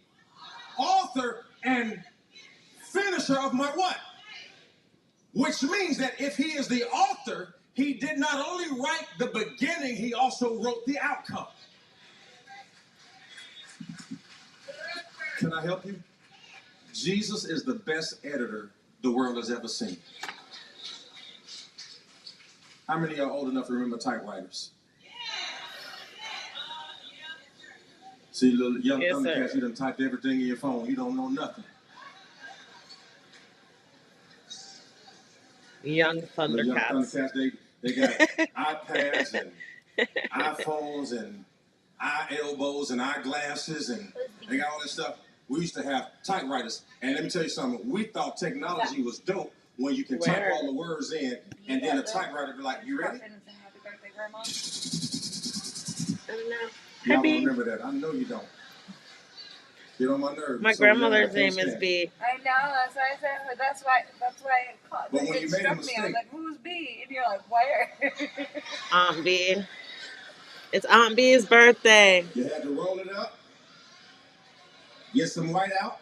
author and finisher of my what? Which means that if he is the author, he did not only write the beginning, he also wrote the outcome. Can I help you? Jesus is the best editor the world has ever seen. How many are old enough to remember typewriters? See, little young Thundercats, you done typed everything in your phone. You don't know nothing. Young Thundercats. The young Thundercats, they got iPads and iPhones and eye elbows and eyeglasses and they got all this stuff. We used to have typewriters. And let me tell you something. We thought technology was dope when you can type all the words in and then a typewriter be like, you ready? Happy birthday, Grandma. I don't know. Y'all don't remember that. I know you don't. Get on my nerves. My grandmother's name is B. I know. That's why I said. That's why it caught. But when it you made struck a mistake, me. I was like, "Who's B?" And you're like, "Where?" Aunt B. It's Aunt B's birthday. you had to roll it up. Get some white out.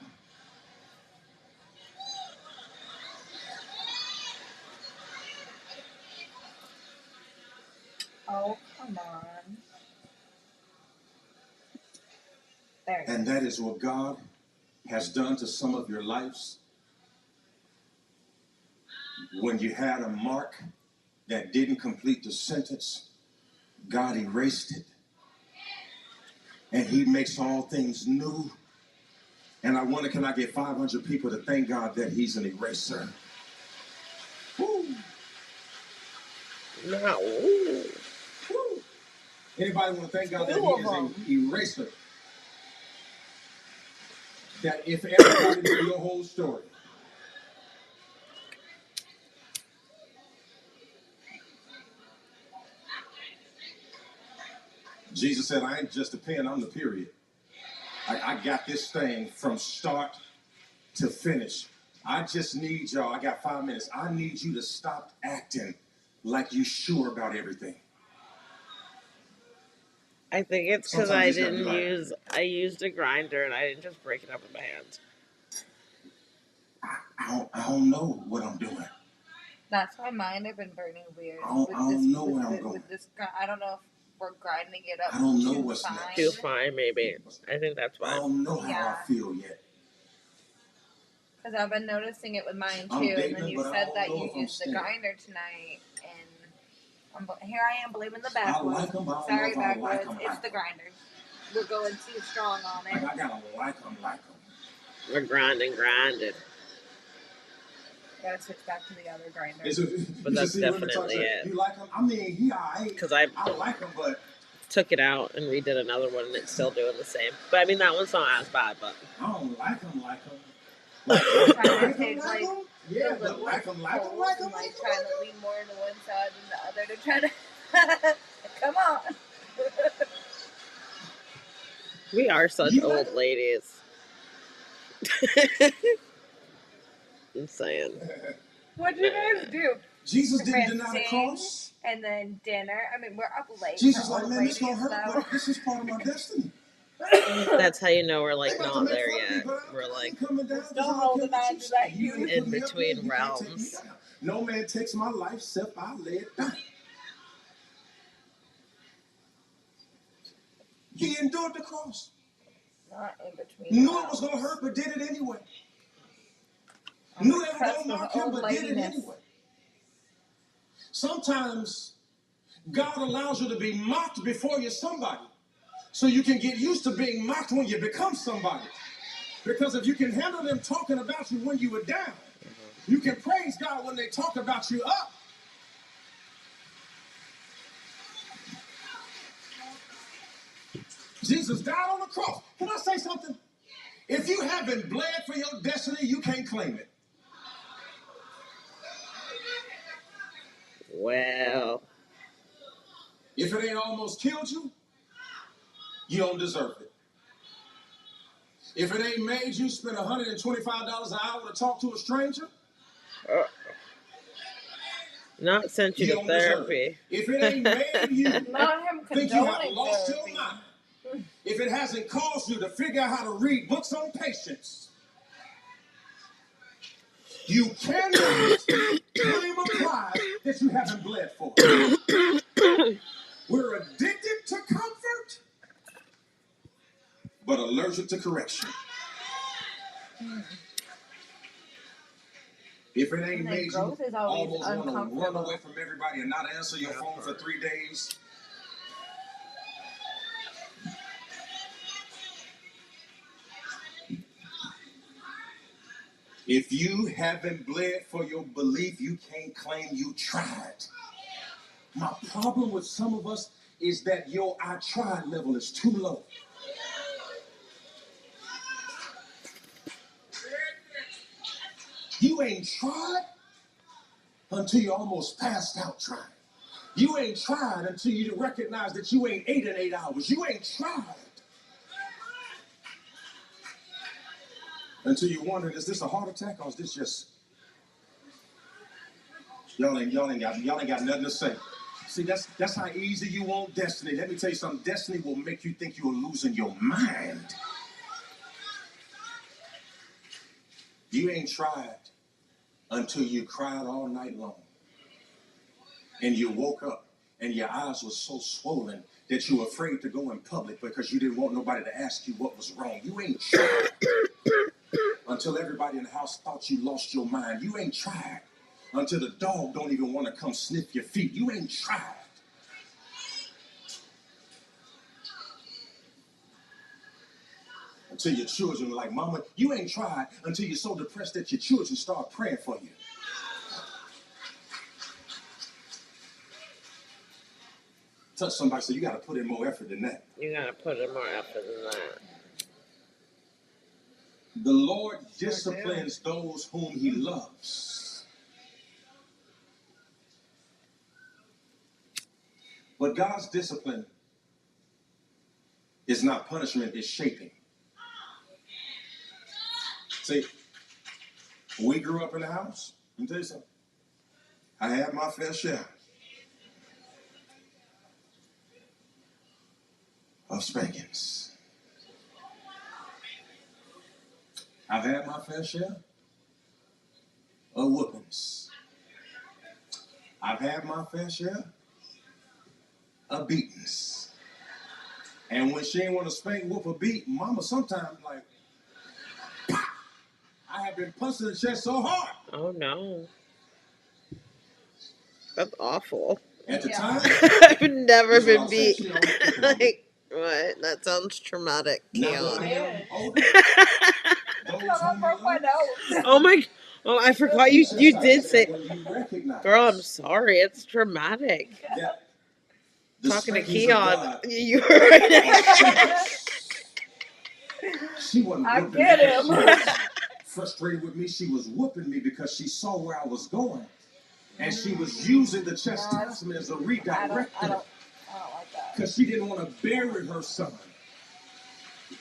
Oh, come on. There. And that is what God has done to some of your lives. When you had a mark that didn't complete the sentence, God erased it. And he makes all things new. And I wonder, can I get 500 people to thank God that he's an eraser? Woo. No. Woo. Anybody want to thank God that he is an eraser? That if everybody knew your whole story, Jesus said, I ain't just a pen, I'm the period. I got this thing from start to finish. I just need y'all, I got 5 minutes. I need you to stop acting like you sure about everything. I think it's because I used a grinder and I didn't just break it up with my hands. I don't know what I'm doing. That's why mine have been burning weird. I don't know where I'm going. I don't know if we're grinding it up. I don't know what's fine. next. Too fine, maybe. I think that's why. I don't know how I feel yet. Because I've been noticing it with mine too. And then you said that you used the grinder tonight, and Here I am blaming the I backwoods. like them, but I don't Sorry, know if I backwoods. like them. It's the grinder. We're going too strong on it. Like, I gotta like them. We're grinding. Gotta switch back to the other grinder. But that's definitely it. You like them? I mean, he alright. Because I like them, but took it out and redid another one, and it's still doing the same. But I mean, that one's not as bad. But I don't like them. Trying to take like Yeah, the but like them. and like trying to lean more to one side than the other to try to come on. we are such old ladies. I'm saying. What'd you guys do? Jesus didn't deny the cross. And then dinner. I mean, we're up late. Jesus like, man, this gonna hurt, but this is part of my destiny. That's how you know we're like not there yet. We're like still holding on to that in between realms. No man takes my life except I lay it down. He endured the cross. Not in between. Knew it was gonna hurt, but did it anyway. Knew they were gonna mock him, but did it anyway. Sometimes God allows you to be mocked before you're somebody, so you can get used to being mocked when you become somebody. Because if you can handle them talking about you when you were down, you can praise God when they talk about you up. Jesus died on the cross. Can I say something? If you haven't bled for your destiny, you can't claim it. Well, if it ain't almost killed you, you don't deserve it. If it ain't made you spend $125 an hour to talk to a stranger, not sent you to therapy. If it ain't made you not him think you have lost therapy. your mind, if it hasn't caused you to figure out how to read books on patience, you cannot claim a prize that you haven't bled for. We're addicted to comfort, but allergic to correction. If it ain't made you almost want to run away from everybody and not answer your phone for 3 days, if you haven't bled for your belief, you can't claim you tried. My problem with some of us is that your I tried level is too low. You ain't tried until you almost passed out trying. You ain't tried until you recognize that you ain't ate in 8 hours. You ain't tried until you wondered, is this a heart attack or is this just... Y'all ain't got nothing to say. See, that's how easy you want destiny. Let me tell you something. Destiny will make you think you're losing your mind. You ain't tried until you cried all night long. And you woke up and your eyes were so swollen that you were afraid to go in public because you didn't want nobody to ask you what was wrong. You ain't tried until everybody in the house thought you lost your mind. You ain't tried until the dog don't even want to come sniff your feet. You ain't tried. Until your children are like, Mama, you ain't tried until you're so depressed that your children start praying for you. Touch somebody, so you got to put in more effort than that. You got to put in more effort than that. The Lord disciplines those whom he loves. But God's discipline is not punishment, it's shaping. See, we grew up in the house. Let me tell you something. I had my fair share of spankings. I've had my fair share of whoopings. I've had my fair share of beatings. And when she ain't want to spank, whoop, or beat, Mama sometimes like, pop! I have been punched in the chest so hard. Oh no. That's awful. At the Yeah. time, I've never this is what been I'm saying. beat. She always picking on me. Like, what? That sounds traumatic, Now that I Kieon. am older, those Because I whom broke you my love, nose. Oh my! Oh, I forgot you. it's You just did say, when you recognize "Girl, I'm sorry. It's traumatic." that the Talking to spankings of Kieon, God you were are right. spanks. She wasn't I whooping get me. him. She was frustrated with me. She was whooping me because she saw where I was going. And she was using the chastisement as a I redirector don't like that. because she didn't want to bury her son.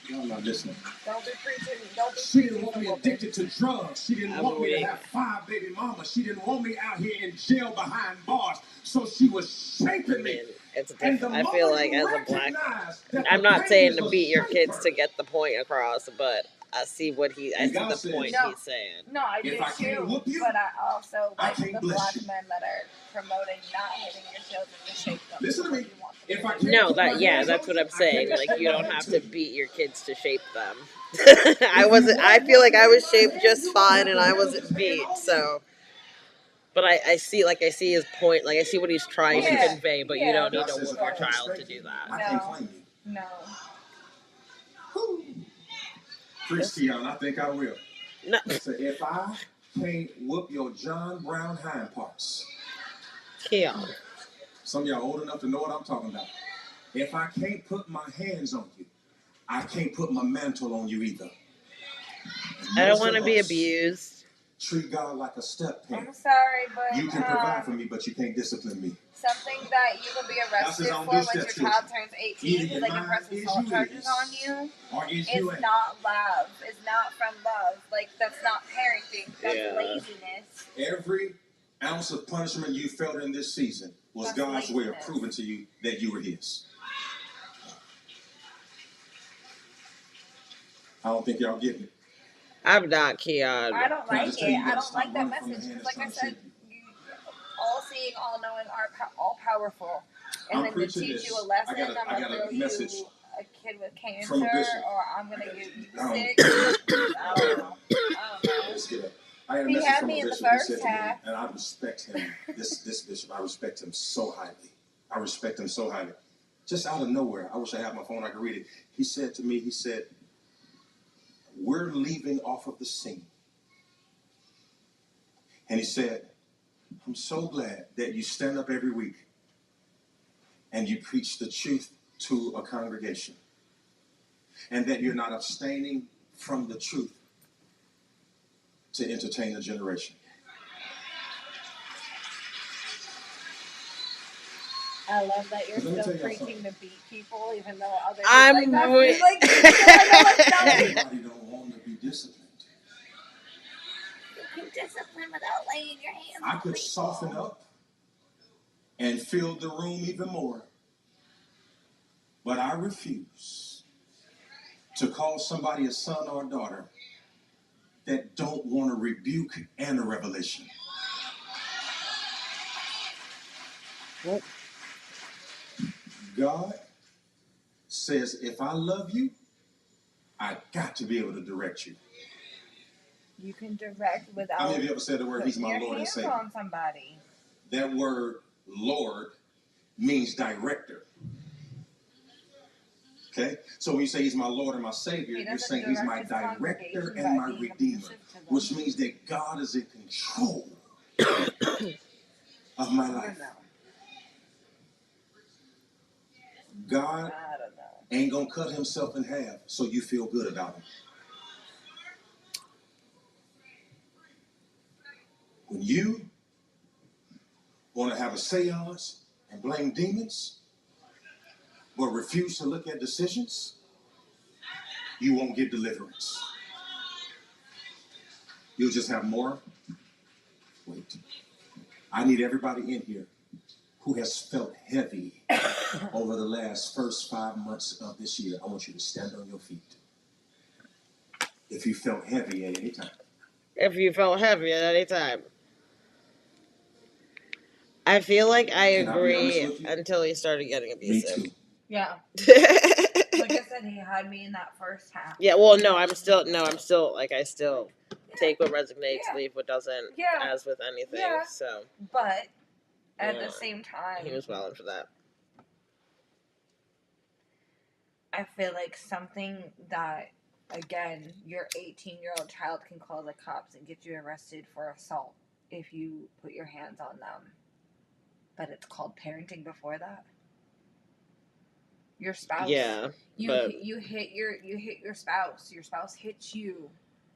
Y'all not listening. Don't be preaching. Don't be She didn't preaching want for me whooping. addicted to drugs. She didn't want me to have 5 baby mamas. She didn't want me out here in jail behind bars. So she was shaping me. It's And the different. I feel moment like you as a black, recognize that I'm the not pain saying is to a beat your kids shaper, to get the point across, but I see what he. I And see God the says, point No. he's saying. No, I If do I can't too. whoop you, But I also I like can't the bless black you. men that are promoting not hitting your children to shape them. Listen to me. You want them If to I do. can't No, put my that yeah, hands that's on what you, I'm I saying. can't Like extend you my don't hand have to to you. beat your kids to shape them. I If you wasn't. I want feel what like I in was my shaped hand, just you're gonna fine, have and to I handle wasn't this hand beat. on me. So, but I see. Like I see his point. Like I see what he's trying to Yeah, convey. But you yeah. don't need God to says whoop if I your can't child to spank do you, that. I No. can't claim you. No. Whew. Preach, Kieon, I think I will. No. So if I can't whoop your John Brown hind parts, Kieon. some of y'all old enough to know what I'm talking about. If I can't put my hands on you, I can't put my mantle on you either. I don't Most want to of be us abused. treat God like a step parent. I'm sorry, but You can provide for me, but you can't discipline me. something that you can be arrested says I don't for do once step your children. child turns 18 Either because your they can mind press is assault you charges is, on you. or is It's you ain't. not love. It's not from love. Like, that's not parenting. That's Yeah. laziness. Every ounce of punishment you felt in this season was That's God's way of laziness. proving to you that you were His. I don't think y'all get it. I'm not Kieon. I don't Can I like just tell it. you, you I gotta don't stop like that running from the message hand because, that's like I trying to said, shape you. you, all seeing, all knowing, all powerful, and I'm then to preaching teach this. you a lesson, I I'm got gonna a throw message you a kid with cancer, from a bishop. or I'm gonna get you Um, sick. I don't know. Let's get up. I had a He message had from me a in the bishop. He first said to me, half. and I respect him. This bishop, I respect him so highly. I respect him so highly. Just out of nowhere, I wish I had my phone. I could read it. He said to me, he said, "We're leaving off of the scene," and he said, "I'm so glad that you stand up every week and you preach the truth to a congregation, and that you're not abstaining from the truth to entertain a generation." I love that you're Let me still tell y'all preaching to beat people, even though others I'm are like, that's wi- like, I know it's not like Everybody don't want to be disciplined. you can discipline without laying your hands I on could people. soften up and fill the room even more, but I refuse to call somebody a son or a daughter that don't want a rebuke and a revelation. What? God says, if I love you, I got to be able to direct you. You can direct without How many of you ever said the word, He's putting my your Lord and hands Savior? on somebody. That word, Lord, means director. Okay? So when you say He's my Lord and my Savior, He you're doesn't saying He's direct my his director congregation and by my being redeemer, abusive to them. which means that God is in control of my I life. don't know. God I don't know. ain't gonna cut Himself in half so you feel good about Him. When you want to have a seance and blame demons, but refuse to look at decisions, you won't get deliverance. You'll just have more. Wait. I need everybody in here who has felt heavy over the last first 5 months of this year. I want you to stand on your feet. If you felt heavy at any time. If you felt heavy at any time. I feel like I Can I be honest agree with you? until he started getting Me abusive. too. Yeah. Like I said, he had me in that first half. Yeah, well, no, I'm still, like, I still take what resonates, Yeah. leave what doesn't, Yeah. as with anything, Yeah. so. But At Yeah. the same time, He was wilding for that. I feel like something that, again, your 18-year-old child can call the cops and get you arrested for assault if you put your hands on them. But it's called parenting before that. Your spouse. Yeah, You hit your spouse. Your spouse hits you.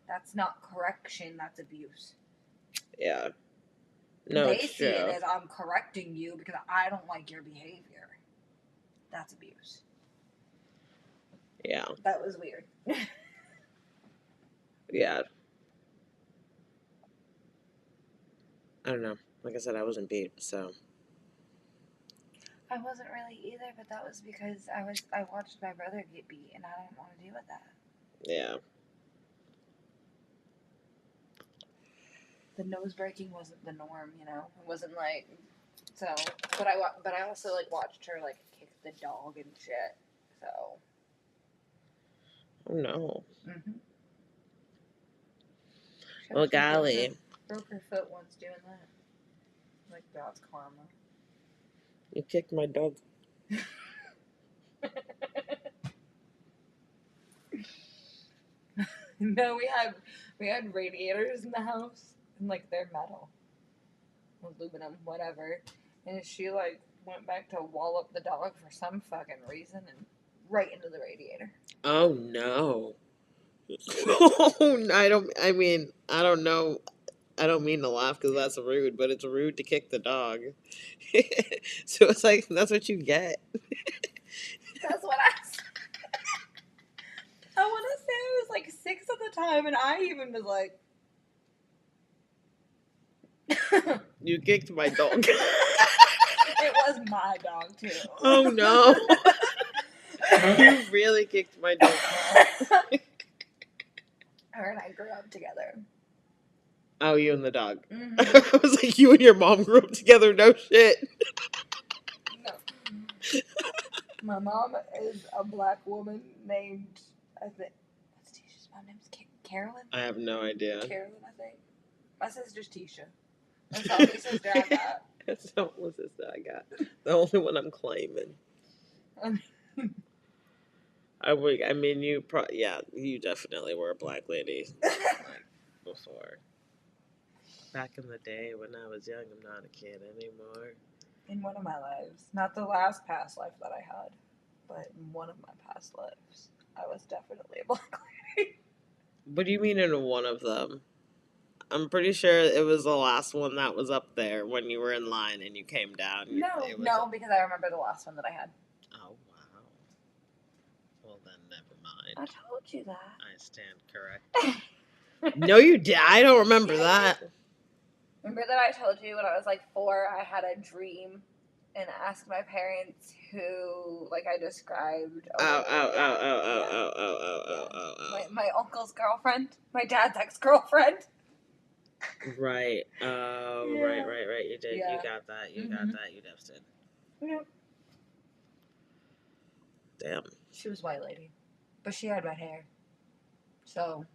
That's not correction. That's abuse. yeah. No, They it's see it true. as I'm correcting you because I don't like your behavior. That's abuse. Yeah, That was weird. yeah. I don't know. Like I said, I wasn't beat, so. I wasn't really either, but that was because I watched my brother get beat and I didn't want to deal with that. Yeah. The nose breaking wasn't the norm, you know. It wasn't like so. But I also like watched her like kick the dog and shit. So. Oh no. Mhm. Well, golly. Broke her foot once doing that. Like that's karma. You kicked my dog. No, we had radiators in the house and like they're metal, aluminum, whatever. And she like went back to wall up the dog for some fucking reason and right into the radiator. Oh no. I don't know. I don't mean to laugh because that's rude, but it's rude to kick the dog. So it's like, that's what you get. That's what I want to say I was like 6 at the time, and I even was like, You kicked my dog. it was my dog too. Oh no. You really kicked my dog. Her and I grew up together. Oh, you and the dog. Mm-hmm. I was like, you and your mom grew up together. No shit. No. My mom is a black woman named, I think, what's Tisha's mom name? Carolyn? I have no idea. Carolyn, I think. My sister's Tisha. That's the only sister I got. That's the only sister I got. The only one I'm claiming. You definitely were a black lady. Like, before. Back in the day when I was young, I'm not a kid anymore. In one of my lives. Not the last past life that I had, but in one of my past lives, I was definitely a black lady. What do you mean in one of them? I'm pretty sure it was the last one that was up there when you were in line and you came down. No, because I remember the last one that I had. Oh, wow. Well, then never mind. I told you that. I stand correct. No, you did. I don't remember that. Remember that I told you when I was like 4, I had a dream and asked my parents who, like I described. My uncle's girlfriend, my dad's ex-girlfriend. Right. Oh, Yeah. right. You did. Yeah. You got that. You got that. You did. Yep. Damn. She was white lady, but she had red hair. So.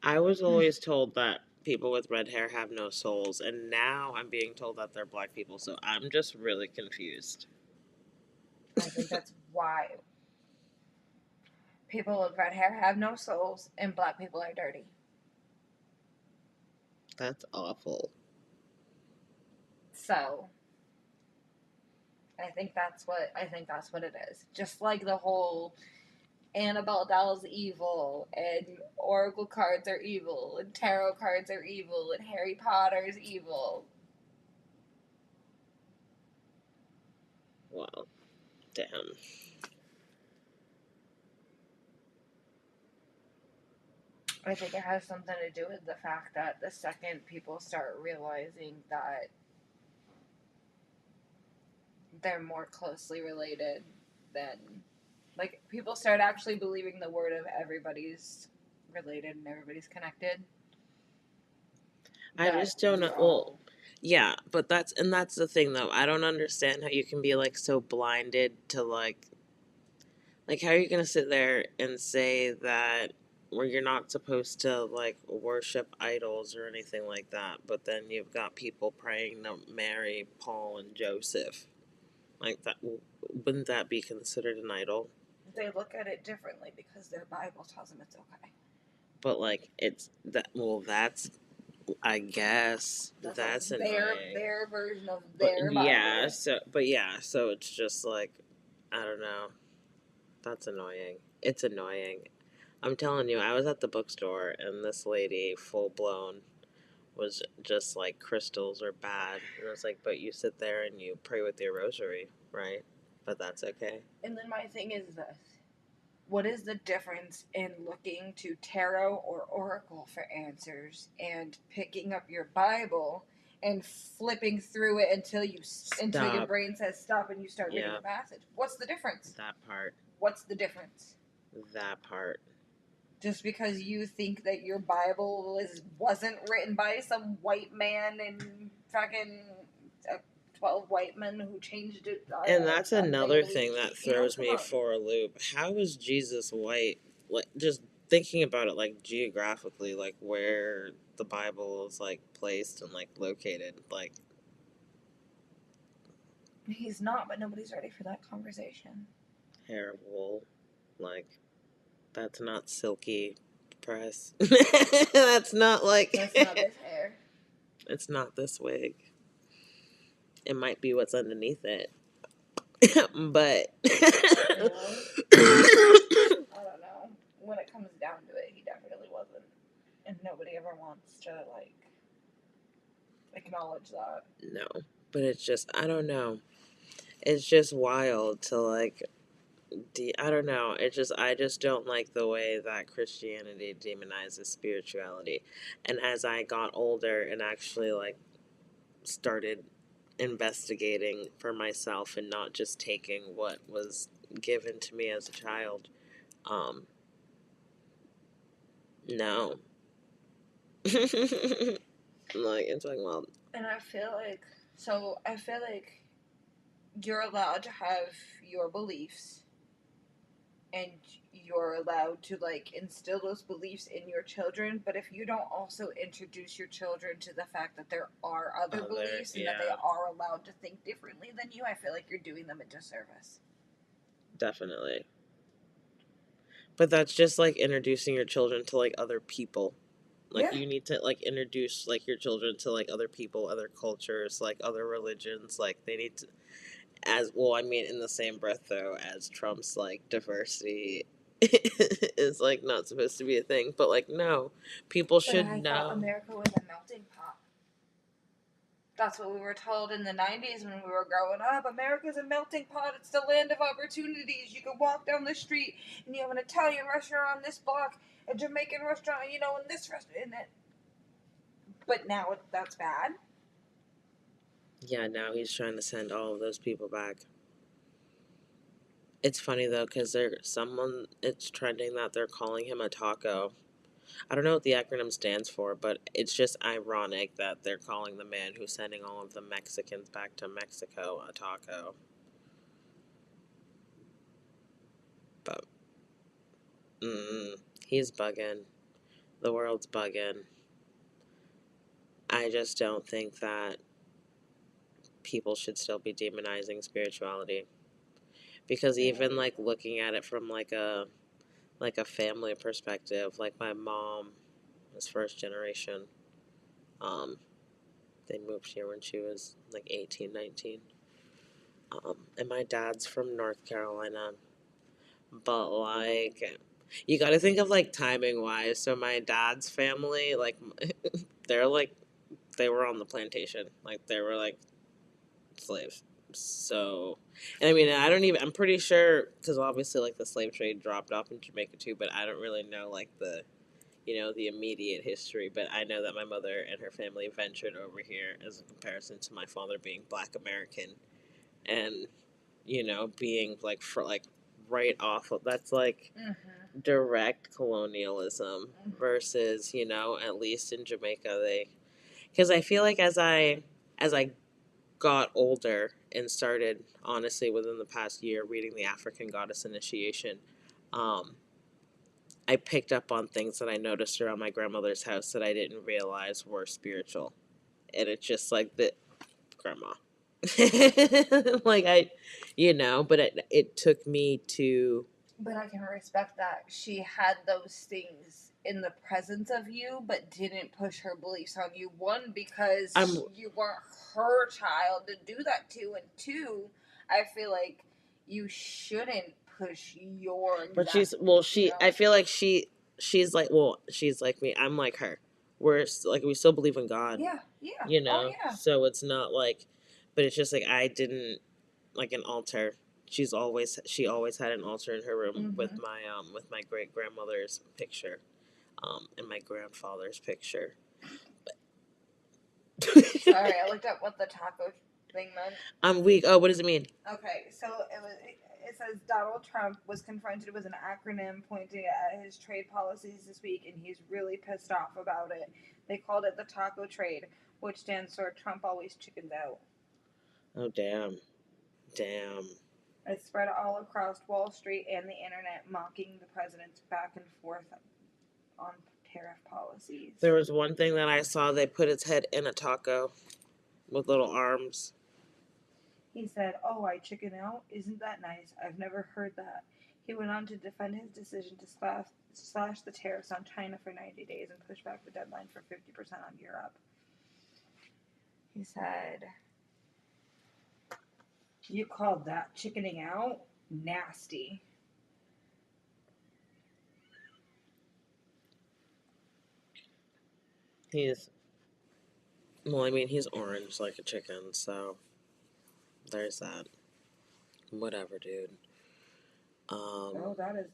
I was always told that people with red hair have no souls, and now I'm being told that they're black people, so I'm just really confused. I think that's why people with red hair have no souls and black people are dirty. That's awful. So I think that's what it is. Just like the whole Annabelle doll's evil and Oracle cards are evil and tarot cards are evil and Harry Potter's evil. Wow. Damn. I think it has something to do with the fact that the second people start realizing that they're more closely related, then like people start actually believing the word of everybody's related and everybody's connected. I just don't know. Well, yeah, but that's the thing though. I don't understand how you can be like so blinded to like how are you gonna sit there and say that where you're not supposed to like worship idols or anything like that, but then you've got people praying to Mary, Paul, and Joseph. Like that, wouldn't that be considered an idol? They look at it differently because their Bible tells them it's okay. But like it's that. Well, that's I guess that's annoying. Their version of But their yeah, Bible. so it's just like I don't know. That's annoying. It's annoying. I'm telling you, I was at the bookstore and this lady, full blown, was just like crystals are bad. And I was like, but you sit there and you pray with your rosary, right? But that's okay. And then my thing is this. What is the difference in looking to tarot or oracle for answers and picking up your Bible and flipping through it until your brain says stop and you start reading the passage? What's the difference? That part. What's the difference? That part. Just because you think that your Bible wasn't written by some white man and fucking 12 white men who changed it. And that's another thing that throws me for a loop. How is Jesus white? Like, just thinking about it, like, geographically, like, where the Bible is, like, placed and, like, located. Like, he's not, but nobody's ready for that conversation. Hair, wool, like, that's not silky press. That's not like. That's not his hair. It's not this wig. It might be what's underneath it. But. I don't know. When it comes down to it, he definitely wasn't. And nobody ever wants to, like, acknowledge that. No. But it's just, I don't know. It's just wild to, like, I don't know. I just don't like the way that Christianity demonizes spirituality. And as I got older and actually, like, started investigating for myself and not just taking what was given to me as a child, no. Like, it's like, well. And I feel like you're allowed to have your beliefs and you're allowed to, like, instill those beliefs in your children, but if you don't also introduce your children to the fact that there are other beliefs and that they are allowed to think differently than you, I feel like you're doing them a disservice. Definitely. But that's just like introducing your children to like other people. Like you need to like introduce like your children to like other people, other cultures, like other religions. Like they need to, as well, I mean, in the same breath though, as Trump's like diversity is like not supposed to be a thing, but like no, people should know. I thought America was a melting pot. That's what we were told in the 90s when we were growing up. America's a melting pot. It's the land of opportunities. You can walk down the street and you have an Italian restaurant on this block, a Jamaican restaurant, in this restaurant. But now that's bad. Yeah, now he's trying to send all of those people back. It's funny though, because it's trending that they're calling him a taco. I don't know what the acronym stands for, but it's just ironic that they're calling the man who's sending all of the Mexicans back to Mexico a taco. But, he's bugging. The world's bugging. I just don't think that people should still be demonizing spirituality. Because even, like, looking at it from, like a family perspective, like my mom was first generation. They moved here when she was like 18, 19. And my dad's from North Carolina. But like, you gotta think of like timing wise. So my dad's family, like, they were on the plantation. Like, they were like slaves. So, and I mean, I'm pretty sure, because obviously like the slave trade dropped off in Jamaica too, but I don't really know like the immediate history, but I know that my mother and her family ventured over here as a comparison to my father being Black American and, being like right off of that's like direct colonialism versus, at least in Jamaica, because I feel like as I got older and started, honestly, within the past year reading the African Goddess Initiation, I picked up on things that I noticed around my grandmother's house that I didn't realize were spiritual. And it's just like the grandma. Like but it took me to. But I can respect that she had those things in the presence of you, but didn't push her beliefs on you. One, because you weren't her child to do that to, and two, I feel like you shouldn't push your. But I feel like she's like me. I'm like her. We're like we still believe in God. Yeah, yeah. Oh yeah. So it's not like, but it's just like I didn't like an altar. She always had an altar in her room with my great grandmother's picture, and my grandfather's picture. Sorry, I looked up what the taco thing meant. I'm weak. Oh, what does it mean? Okay, so it says Donald Trump was confronted with an acronym pointing at his trade policies this week, and he's really pissed off about it. They called it the taco trade, which stands for Trump always chickens out. Oh, damn. It spread all across Wall Street and the internet, mocking the president's back and forth on tariff policies. There was one thing that I saw. They put its head in a taco with little arms. He said, "Oh, I chicken out? Isn't that nice? I've never heard that." He went on to defend his decision to slash the tariffs on China for 90 days and push back the deadline for 50% on Europe. He said, "You called that chickening out? Nasty." He's orange like a chicken, so there's that. Whatever, dude. Oh, that is.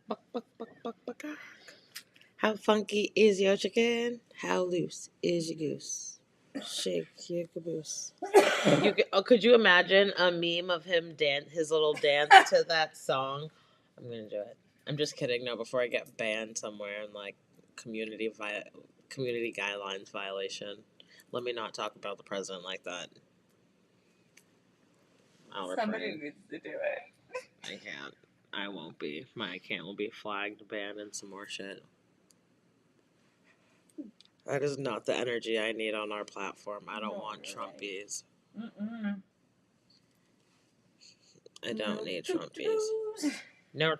Buck, buck, buck, buck, buck. How funky is your chicken? How loose is your goose? Shake your caboose. Could you imagine a meme of him his little dance to that song? I'm gonna do it. I'm just kidding. No, before I get banned somewhere and like community guidelines violation. Let me not talk about the president like that. Somebody needs to do it. I can't. I won't be. My account will be flagged, banned, and some more shit. That is not the energy I need on our platform. I don't want Trumpies. I don't need Trumpies. No.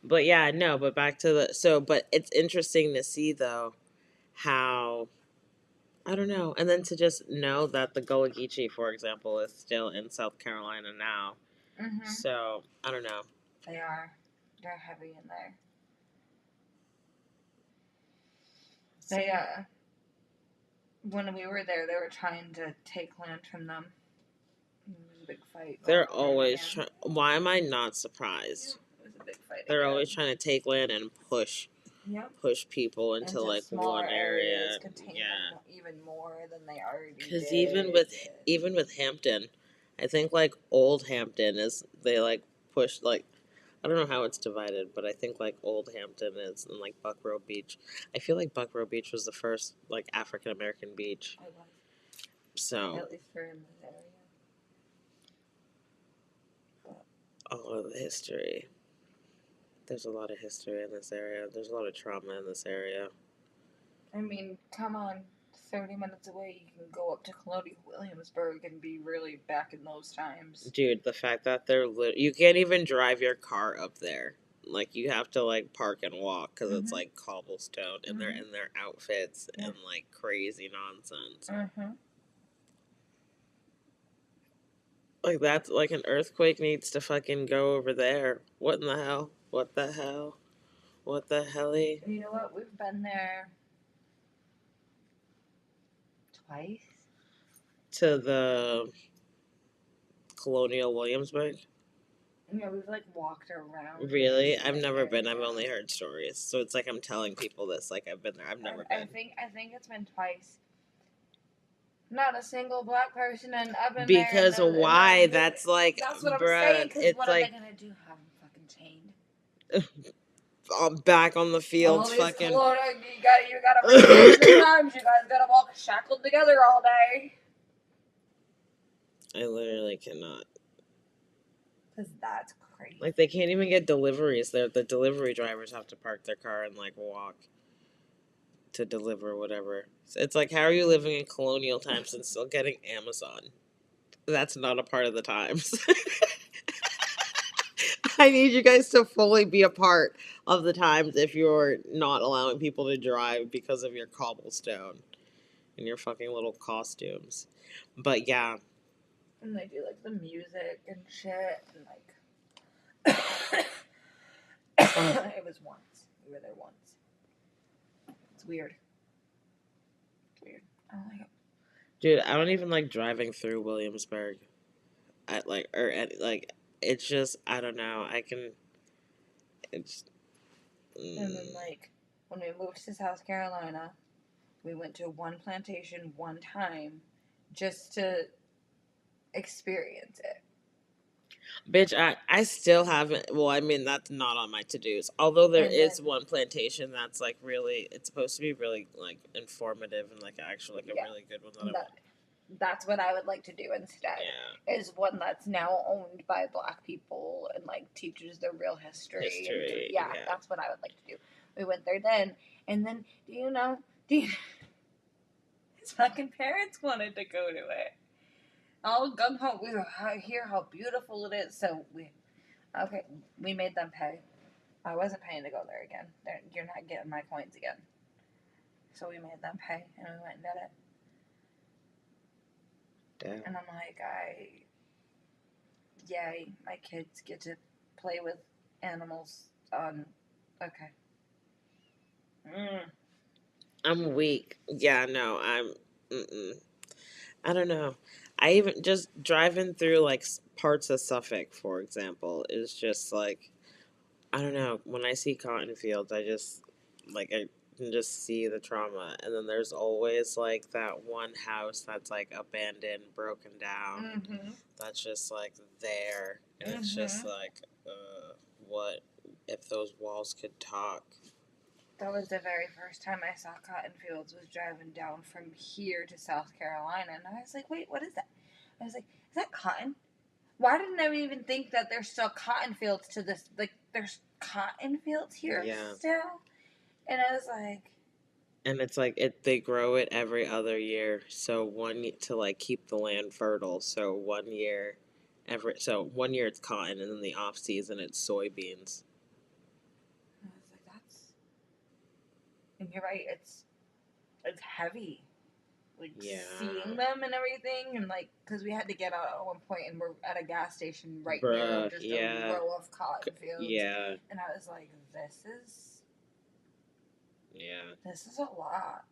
But yeah, no, but back to but it's interesting to see, though, how, I don't know, and then to just know that the Gullah Geechee, for example, is still in South Carolina now. So, I don't know. They are. They're heavy in there. They, when we were there, they were trying to take land from them. It was a big fight. They're always trying. Why am I not surprised? It was a big fight. They're always trying to take land and push people into like one area. Yeah, even more than they already did. Because even with Hampton, I think like Old Hampton they like push like, I don't know how it's divided, but I think like Old Hampton is and like Buckrow Beach. I feel like Buckrow Beach was the first like African American beach. So at least for in this area. All of the history. There's a lot of history in this area. There's a lot of trauma in this area. I mean, come on. 30 minutes away, you can go up to Colonial Williamsburg and be really back in those times. Dude, the fact that you can't even drive your car up there. Like, you have to, like, park and walk because it's, like, cobblestone and they're in their outfits and, like, crazy nonsense. Like, that's, like, an earthquake needs to fucking go over there. What in the hell? What the hell? What the helly? You know what? We've been there twice. To the Colonial Williamsburg? Yeah, we've like walked around. Really? I've never been. I've only heard stories. So it's like I'm telling people this. Like I've been there. I've never been. I think it's been twice. Not a single black person, and I've been because there. Because why? That's like, that's what I'm saying. Because what like, are they gonna do? Have them fucking chained? Back on the field, fucking. You gotta read the times. You guys gotta walk shackled together all day. I literally cannot. Because that's crazy. Like, they can't even get deliveries. The delivery drivers have to park their car and, like, walk to deliver whatever. It's like, how are you living in colonial times and still getting Amazon? That's not a part of the times. I need you guys to fully be a part of the times if you're not allowing people to drive because of your cobblestone and your fucking little costumes. But yeah. And they do like the music and shit and like it was once. We were there once. It's weird. It's weird. I don't like it. Dude, I don't even like driving through Williamsburg. It's just, I don't know. It's. And then like when we moved to South Carolina, we went to one plantation one time just to experience it. Bitch, I still haven't. Well, I mean, that's not on my to dos. Although there is one plantation that's like really, it's supposed to be really like informative and like actually like a really good one. That's what I would like to do instead. Yeah. Is one that's now owned by Black people and like teaches their real history. And, yeah, that's what I would like to do. We went there then, and then his fucking parents wanted to go to it. All gung ho. We hear how beautiful it is, so we made them pay. I wasn't paying to go there again. You're not getting my coins again. So we made them pay, and we went and did it. Damn. And I'm like, yay, my kids get to play with animals. Okay. I'm weak. Yeah, no, I don't know. I even just driving through like parts of Suffolk, for example, is just like, I don't know. When I see cotton fields, I can just see the trauma. And then there's always like that one house that's like abandoned, broken down. Mm-hmm. That's just like there. And it's just like, what if those walls could talk? That was the very first time I saw cotton fields, was driving down from here to South Carolina. And I was like, wait, what is that? I was like, is that cotton? Why didn't I even think that there's still cotton fields to this? Like, there's cotton fields here still? And I was like... And it's like, they grow it every other year. So to like keep the land fertile. So 1 year, 1 year it's cotton, and then the off season it's soybeans. I was like, that's... And you're right, it's heavy. Like, seeing them and everything, and like, because we had to get out at one point, and we're at a gas station right near just a row of cotton fields. Yeah. And I was like, this is a lot.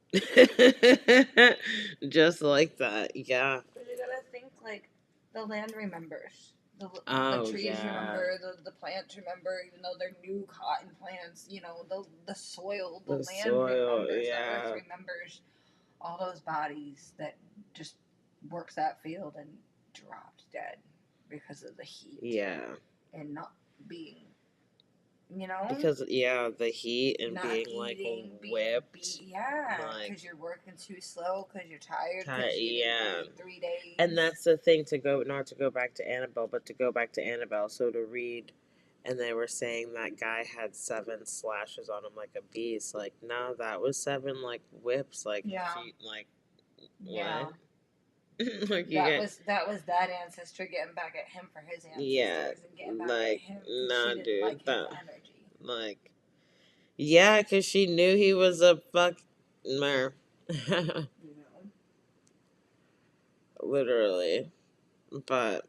Just like that, yeah. But you gotta think, like, the land remembers. The trees remember, the plants remember, even though they're new cotton plants, the soil, the land remembers, the earth remembers all those bodies that just worked that field and dropped dead because of the heat. Yeah. And not being, Because, the heat and being, like, whipped. Because you're working too slow, because you're tired, because you didn't do 3 days. And that's the thing, not to go back to Annabelle, but to go back to Annabelle, so to read, and they were saying that guy had 7 slashes on him like a beast. Like, no, that was 7, like, whips, like, feet, like, what? Like that was that ancestor getting back at him for his ancestors and getting back at him. Nah, she didn't dude, like his energy. Like, yeah, because she knew he was a mer. Literally. But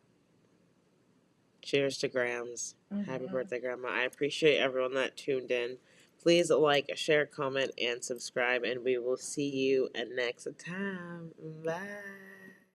cheers to Grams. Happy birthday, Grandma. I appreciate everyone that tuned in. Please like, share, comment, and subscribe, and we will see you next time. Bye.